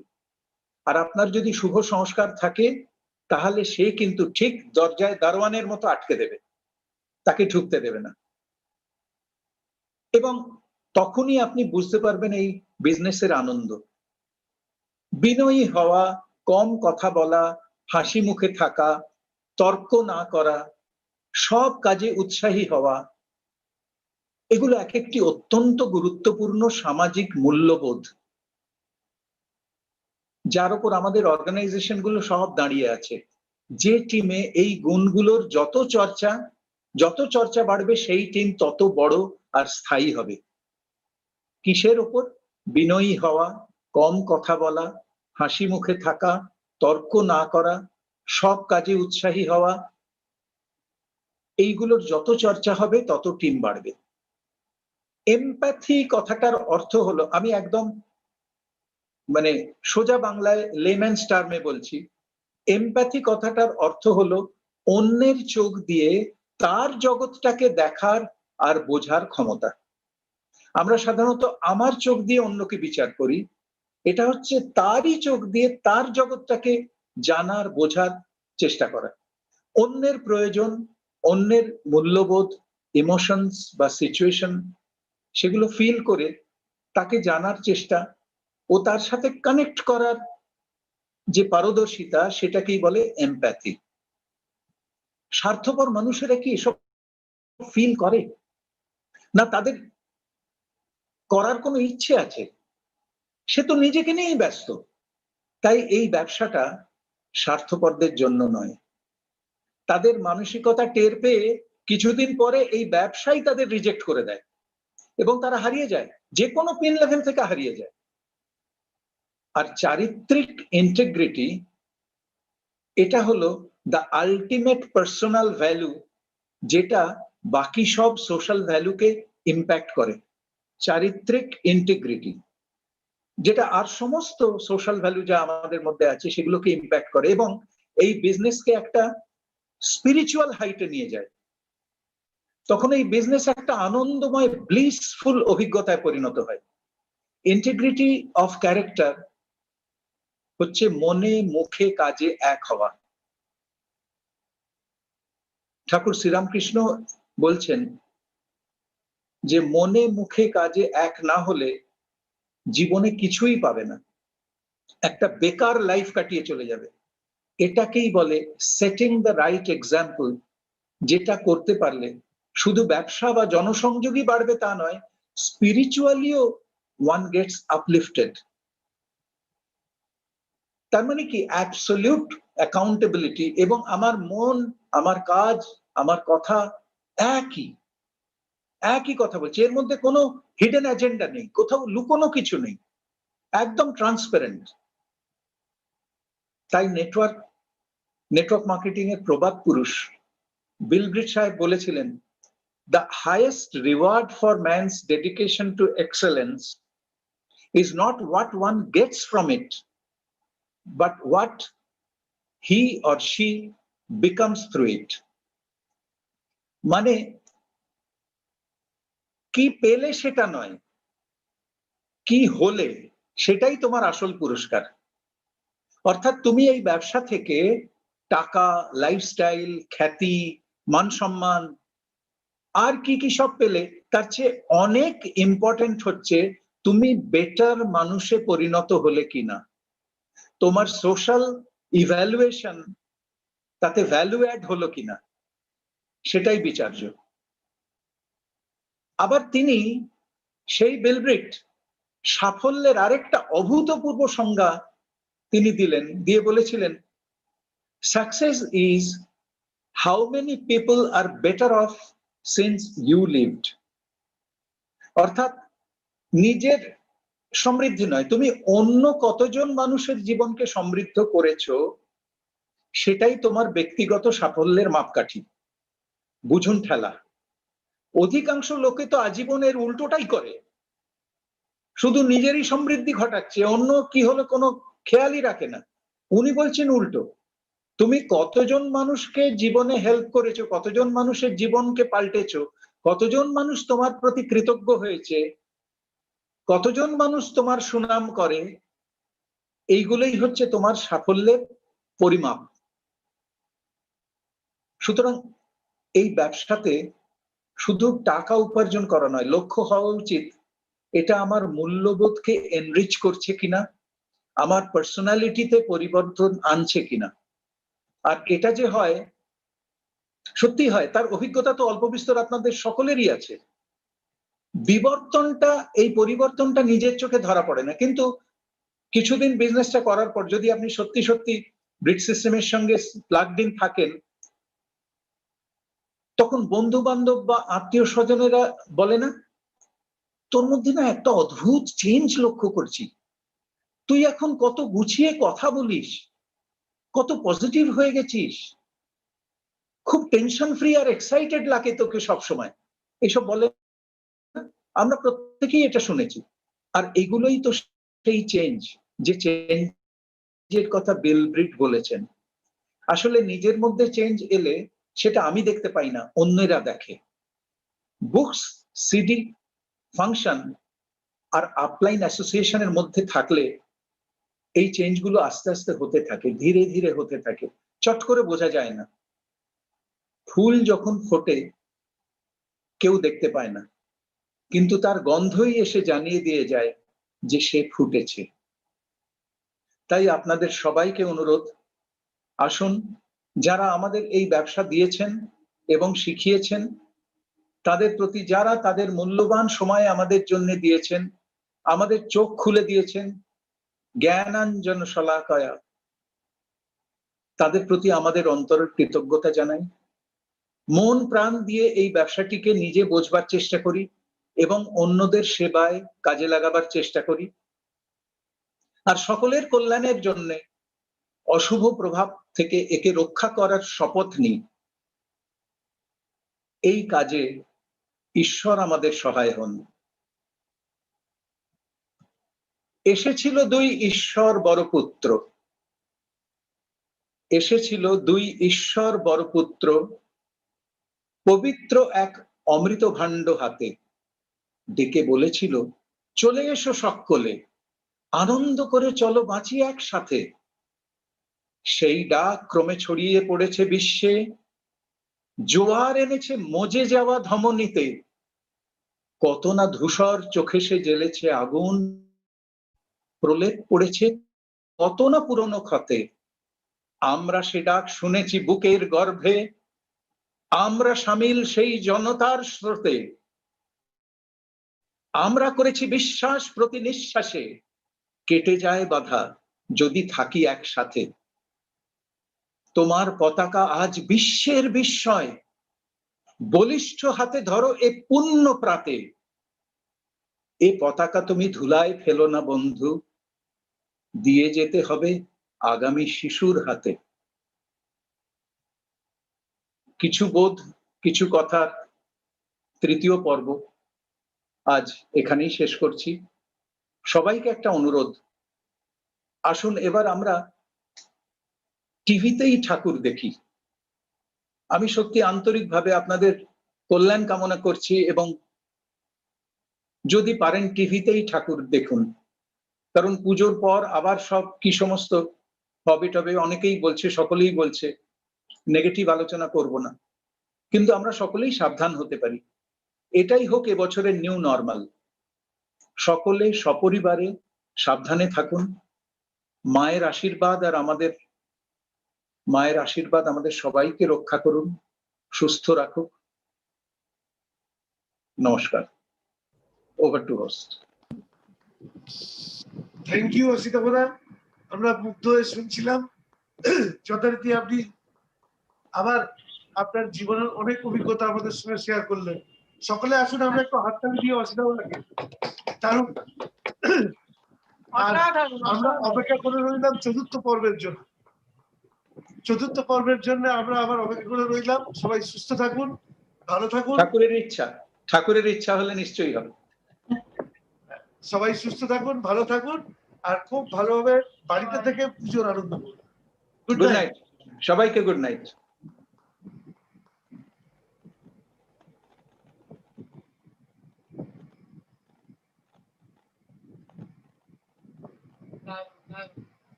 আর আপনার যদি শুভ সংস্কার থাকে, তাহলে সে কিন্তু ঠিক দরজায় দারোয়ানের মতো আটকে দেবে, তাকে ঢুকতে দেবে না। এবং তখনই আপনি বুঝতে পারবেন এই বিজনেসের আনন্দ। বিনয়ী হওয়া, কম কথা বলা, হাসি মুখে থাকা, তর্ক না করা, সব কাজে উৎসাহী হওয়া, এগুলো এক একটি অত্যন্ত গুরুত্বপূর্ণ সামাজিক মূল্যবোধ, যার উপর আমাদের অর্গানাইজেশন গুলো সব দাঁড়িয়ে আছে। যে টিমে এই গুণগুলোর যত চর্চা বাড়বে, সেই টিম তত বড় আর স্থায়ী হবে। কিসের ওপর? বিনয়ী হওয়া, কম কথা বলা, হাসি মুখে থাকা, তর্ক না করা, সব কাজে উৎসাহী হওয়া, এইগুলোর যত চর্চা হবে তত টিম বাড়বে। এমপ্যাথি কথাটার অর্থ হলো, আমি একদম মানে সোজা বাংলায় লেম্যানস টার্মে বলছি, এমপ্যাথি কথাটার অর্থ হলো অন্যের চোখ দিয়ে তার জগৎটাকে দেখার আর বোঝার ক্ষমতা। আমরা সাধারণত আমার চোখ দিয়ে অন্যকে বিচার করি, এটা হচ্ছে তারই চোখ দিয়ে তার জগৎটাকে জানার বোঝার চেষ্টা করা। অন্যের প্রয়োজন, অন্যের মূল্যবোধ, ইমোশনস বা সিচুয়েশন, সেগুলো ফিল করে তাকে জানার চেষ্টা ও তার সাথে কানেক্ট করার যে পারদর্শিতা, সেটাকেই বলে এমপ্যাথি। স্বার্থপর মানুষেরা কি এসব ফিল করে না? তাদের করার কোনো ইচ্ছে আছে? সে তো নিজেকে নিয়েই ব্যস্ত। তাই এই ব্যবসাটা স্বার্থপরদের জন্য নয়। তাদের মানসিকতা টের পেয়ে কিছুদিন পরে এই ব্যবসাই তাদের রিজেক্ট করে দেয় এবং তারা হারিয়ে যায়, যে কোনো পিন লেভেল থেকে হারিয়ে যায়। আর চারিত্রিক ইন্টিগ্রিটি, এটা হলো দ্য আলটিমেট পার্সোনাল ভ্যালু, যেটা বাকি সব সোশ্যাল ভ্যালুকে ইম্প্যাক্ট করে। চারিত্রিক ইন্টিগ্রিটি, যেটা আর সমস্ত সোশ্যাল ভ্যালু যা আমাদের মধ্যে আছে সেগুলোকে ইম্প্যাক্ট করে এবং এই বিজনেসকে একটা স্পিরিচুয়াল হাইটে নিয়ে যায়। তখন এই বিজনেস একটা আনন্দময় ব্লিসফুল অভিজ্ঞতায় পরিণত হয়। ইন্টিগ্রিটি অফ ক্যারেক্টার হচ্ছে মনে মুখে কাজে এক হওয়া। ঠাকুর শ্রীরামকৃষ্ণ বলছেন যে মনে মুখে কাজে এক না হলে জীবনে কিছুই পাবে না, একটা বেকার লাইফ কাটিয়ে চলে যাবে। এটাকেই বলে সেটিং দ্য রাইট এক্সাম্পল, যেটা করতে পারলে শুধু ব্যবসা বা জনসংযোগই বাড়বে তা নয়, স্পিরিচুয়ালিও ওয়ান গেটস আপলিফটেড। তার মানে কি অ্যাবসলিউট অ্যাকাউন্টেবিলিটি, এবং আমার মন, আমার কাজ, আমার কথা একই কথা বলছে। এর মধ্যে কোনো হিডেন এজেন্ডা নেই, কোথাও লুকোনো কিছু নেই, একদম ট্রান্সপারেন্ট। তাই নেটওয়ার্ক মার্কেটিং এর প্রবাদ পুরুষ বিল গ্রেটস সাহেব বলেছিলেন, the highest reward for man's dedication to excellence is not what one gets from it, but what he or she becomes through it. মানে কি পেলে সেটা নয়, কি হলে সেটাই তোমার আসল পুরস্কার। অর্থাৎ তুমি এই ব্যবসা থেকে টাকা, লাইফস্টাইল, খ্যাতি, মান সম্মান আর কি কি সব পেলে, তার চেয়ে অনেক ইম্পর্টেন্ট হচ্ছে তুমি বেটার মানুষে পরিণত হলে কিনা, তোমার সোশ্যাল ইভ্যালুয়েশন তাতে ভ্যালু অ্যাড হলো কিনা, সেটাই বিচার্য। আবার তিনি, সেই বিল গ্রেট, সাফল্যের আরেকটা অভূতপূর্ব সংজ্ঞা তিনি দিলেন, দিয়ে বলেছিলেন, success is how many people are better off since you lived. অর্থাৎ নিজের সমৃদ্ধি নয়, তুমি অন্য কতজন মানুষের জীবনকে সমৃদ্ধ করেছো সেটাই তোমার ব্যক্তিগত সাফল্যের মাপকাঠি। বুঝুন ঠেলা। অধিকাংশ লোকে তো আজীবনের উল্টোটাই করে, শুধু নিজেরই সমৃদ্ধি ঘটাচ্ছে, অন্য কি হলো কোনো খেয়ালই রাখে না। উনি বলছেন উল্টো, তুমি কতজন মানুষকে জীবনে হেল্প করেছো, কতজন মানুষের জীবনকে পাল্টেছো, কতজন মানুষ তোমার প্রতি কৃতজ্ঞ হয়েছে, কতজন মানুষ তোমার সুনাম করে, এইগুলোই হচ্ছে তোমার সাফল্যের পরিমাপ। সুতরাং এই ব্যবসাতে শুধু টাকা উপার্জন করা নয়, লক্ষ্য হওয়া উচিত এটা আমার মূল্যবোধকে এনরিচ করছে কিনা, আমার পার্সোনালিটিতে পরিবর্তন আনছে কিনা। আর এটা যে হয়, সত্যি হয়, তার অভিজ্ঞতা তো অল্প বিস্তর আপনাদের সকলেরই আছে। বিবর্তনটা, এই পরিবর্তনটা নিজের চোখে ধরা পড়ে না, কিন্তু কিছুদিন বিজনেসটা করার পর যদি আপনি সত্যি সত্যি ব্রিজ সিস্টেমের সঙ্গে প্লাগড ইন থাকেন, তখন বন্ধু বান্ধব বা আত্মীয় স্বজনেরা বলে না, তোর মধ্যে না একটা অদ্ভুত চেঞ্জ লক্ষ্য করছি, তুই এখন কত গুছিয়ে কথা বলিস, কত পজিটিভ হয়ে গেছিস, খুব টেনশন ফ্রি আর এক্সাইটেড লাগে তোকে সবসময়, এইসব বলে। আমরা প্রত্যেকেই এটা শুনেছি। আর এগুলোই তো সেই চেঞ্জ, যে চেঞ্জের কথা বিল গ্রেট বলেছেন। আসলে নিজের মধ্যে চেঞ্জ এলে সেটা আমি দেখতে পাই না, অন্যেরা দেখে। বুকস, সিডি, ফাংশন আর আপলাইন অ্যাসোসিয়েশনের মধ্যে থাকলে এই চেঞ্জগুলো আস্তে আস্তে হতে থাকে, ধীরে ধীরে হতে থাকে, চট করে বোঝা যায় না। ফুল যখন ফোটে কেউ দেখতে পায় না, কিন্তু তার গন্ধই এসে জানিয়ে দিয়ে যায় যে সে ফুটেছে। তাই আপনাদের সবাইকে অনুরোধ, আসুন, যারা আমাদের এই ব্যবসা দিয়েছেন এবং শিখিয়েছেন, তাদের প্রতি, যারা তাদের মূল্যবান সময় আমাদের জন্য দিয়েছেন, আমাদের চোখ খুলে দিয়েছেন, জ্ঞানাঞ্জন শলাকায়া, তাদের প্রতি আমাদের অন্তরের কৃতজ্ঞতা জানাই। মন প্রাণ দিয়ে এই ব্যবসাটিকে নিজে বোঝবার চেষ্টা করি এবং অন্যদের সেবায় কাজে লাগাবার চেষ্টা করি, আর সকলের কল্যাণের জন্য অশুভ প্রভাব থেকে একে রক্ষা করার শপথ নিই। এই কাজে ঈশ্বর আমাদের সহায় হন। এসেছিল দুই ঈশ্বর বরপুত্র, এসেছিল দুই ঈশ্বর বরপুত্র, পবিত্র এক অমৃত ভাণ্ড হাতে, ডেকে বলেছিল, চলে এসো সকলে, আনন্দ করে চলো বাঁচি একসাথে। সেই ডাক ক্রমে ছড়িয়ে পড়েছে বিশ্বে, জোয়ার এনেছে মজে যাওয়া ধমনীতে, কত না ধূসর চোখে সে জ্বেলেছে আগুন, প্রলেপ পড়েছে কত না পুরনো ক্ষতে। আমরা সে ডাক শুনেছি বুকের গর্ভে, আমরা সামিল সেই জনতার স্রোতে, আমরা করেছি বিশ্বাস প্রতি নিঃশ্বাসে, কেটে যায় বাধা যদি থাকি একসাথে। তোমার পতাকা আজ বিশ্বের বিস্ময়, বলিষ্ঠ হাতে ধরো এ পুণ্য প্রাতে। এ পতাকা তুমি ধুলায় ফেলো না বন্ধু, দিয়ে যেতে হবে আগামী শিশুর হাতে। কিছু বোধ, কিছু কথার তৃতীয় পর্ব আজ এখানেই শেষ করছি। সবাইকে একটা অনুরোধ, আসুন এবার আমরা টিভিতেই ঠাকুর দেখি। আমি সত্যি আন্তরিকভাবে আপনাদের কল্যাণ কামনা করছি, এবং যদি পারেন টিভিতেই ঠাকুর দেখুন, কারণ পুজোর পর আবার সব কি সমস্ত হবে টবে অনেকেই বলছে, সকলেই বলছে, নেগেটিভ আলোচনা করব না, কিন্তু আমরা সকলেই সাবধান হতে পারি। এটাই হোক এবছরের নিউ নর্মাল। সকলে সপরিবারে সাবধানে থাকুন। মায়ের আশীর্বাদ আর আমাদের মায়ের আশীর্বাদ আমাদের সবাইকে রক্ষা করুন, সুস্থ রাখুক। নমস্কার। Over to host. Thank you Asita Pradhan, আমরা মুগ্ধ হয়ে শুনছিলাম। যথারীতি আপনি আবার আপনার জীবনের অনেক অভিজ্ঞতা আমাদের সঙ্গে শেয়ার করলেন। সকলে আসুন আমরা একটু হাততালি দিয়ে অসিতা প্রধানকে দারুণ। আর আমরা অপেক্ষা করে রইলাম চতুর্থ পর্বের জন্য। চতুর্থ পর্বের জন্য আমরা আবার অপেক্ষা করে রইলাম। সবাই সুস্থ থাকুন, ভালো থাকুন। ঠাকুরের ইচ্ছা হলে নিশ্চয়ই হবে। সবাই সুস্থ থাকুন, ভালো থাকুন, আর খুব ভালোভাবে বাড়িতে থেকে পুজোর আনন্দ করুন। গুড নাইট সবাইকে, গুড নাইট।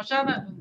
অসাধারণ।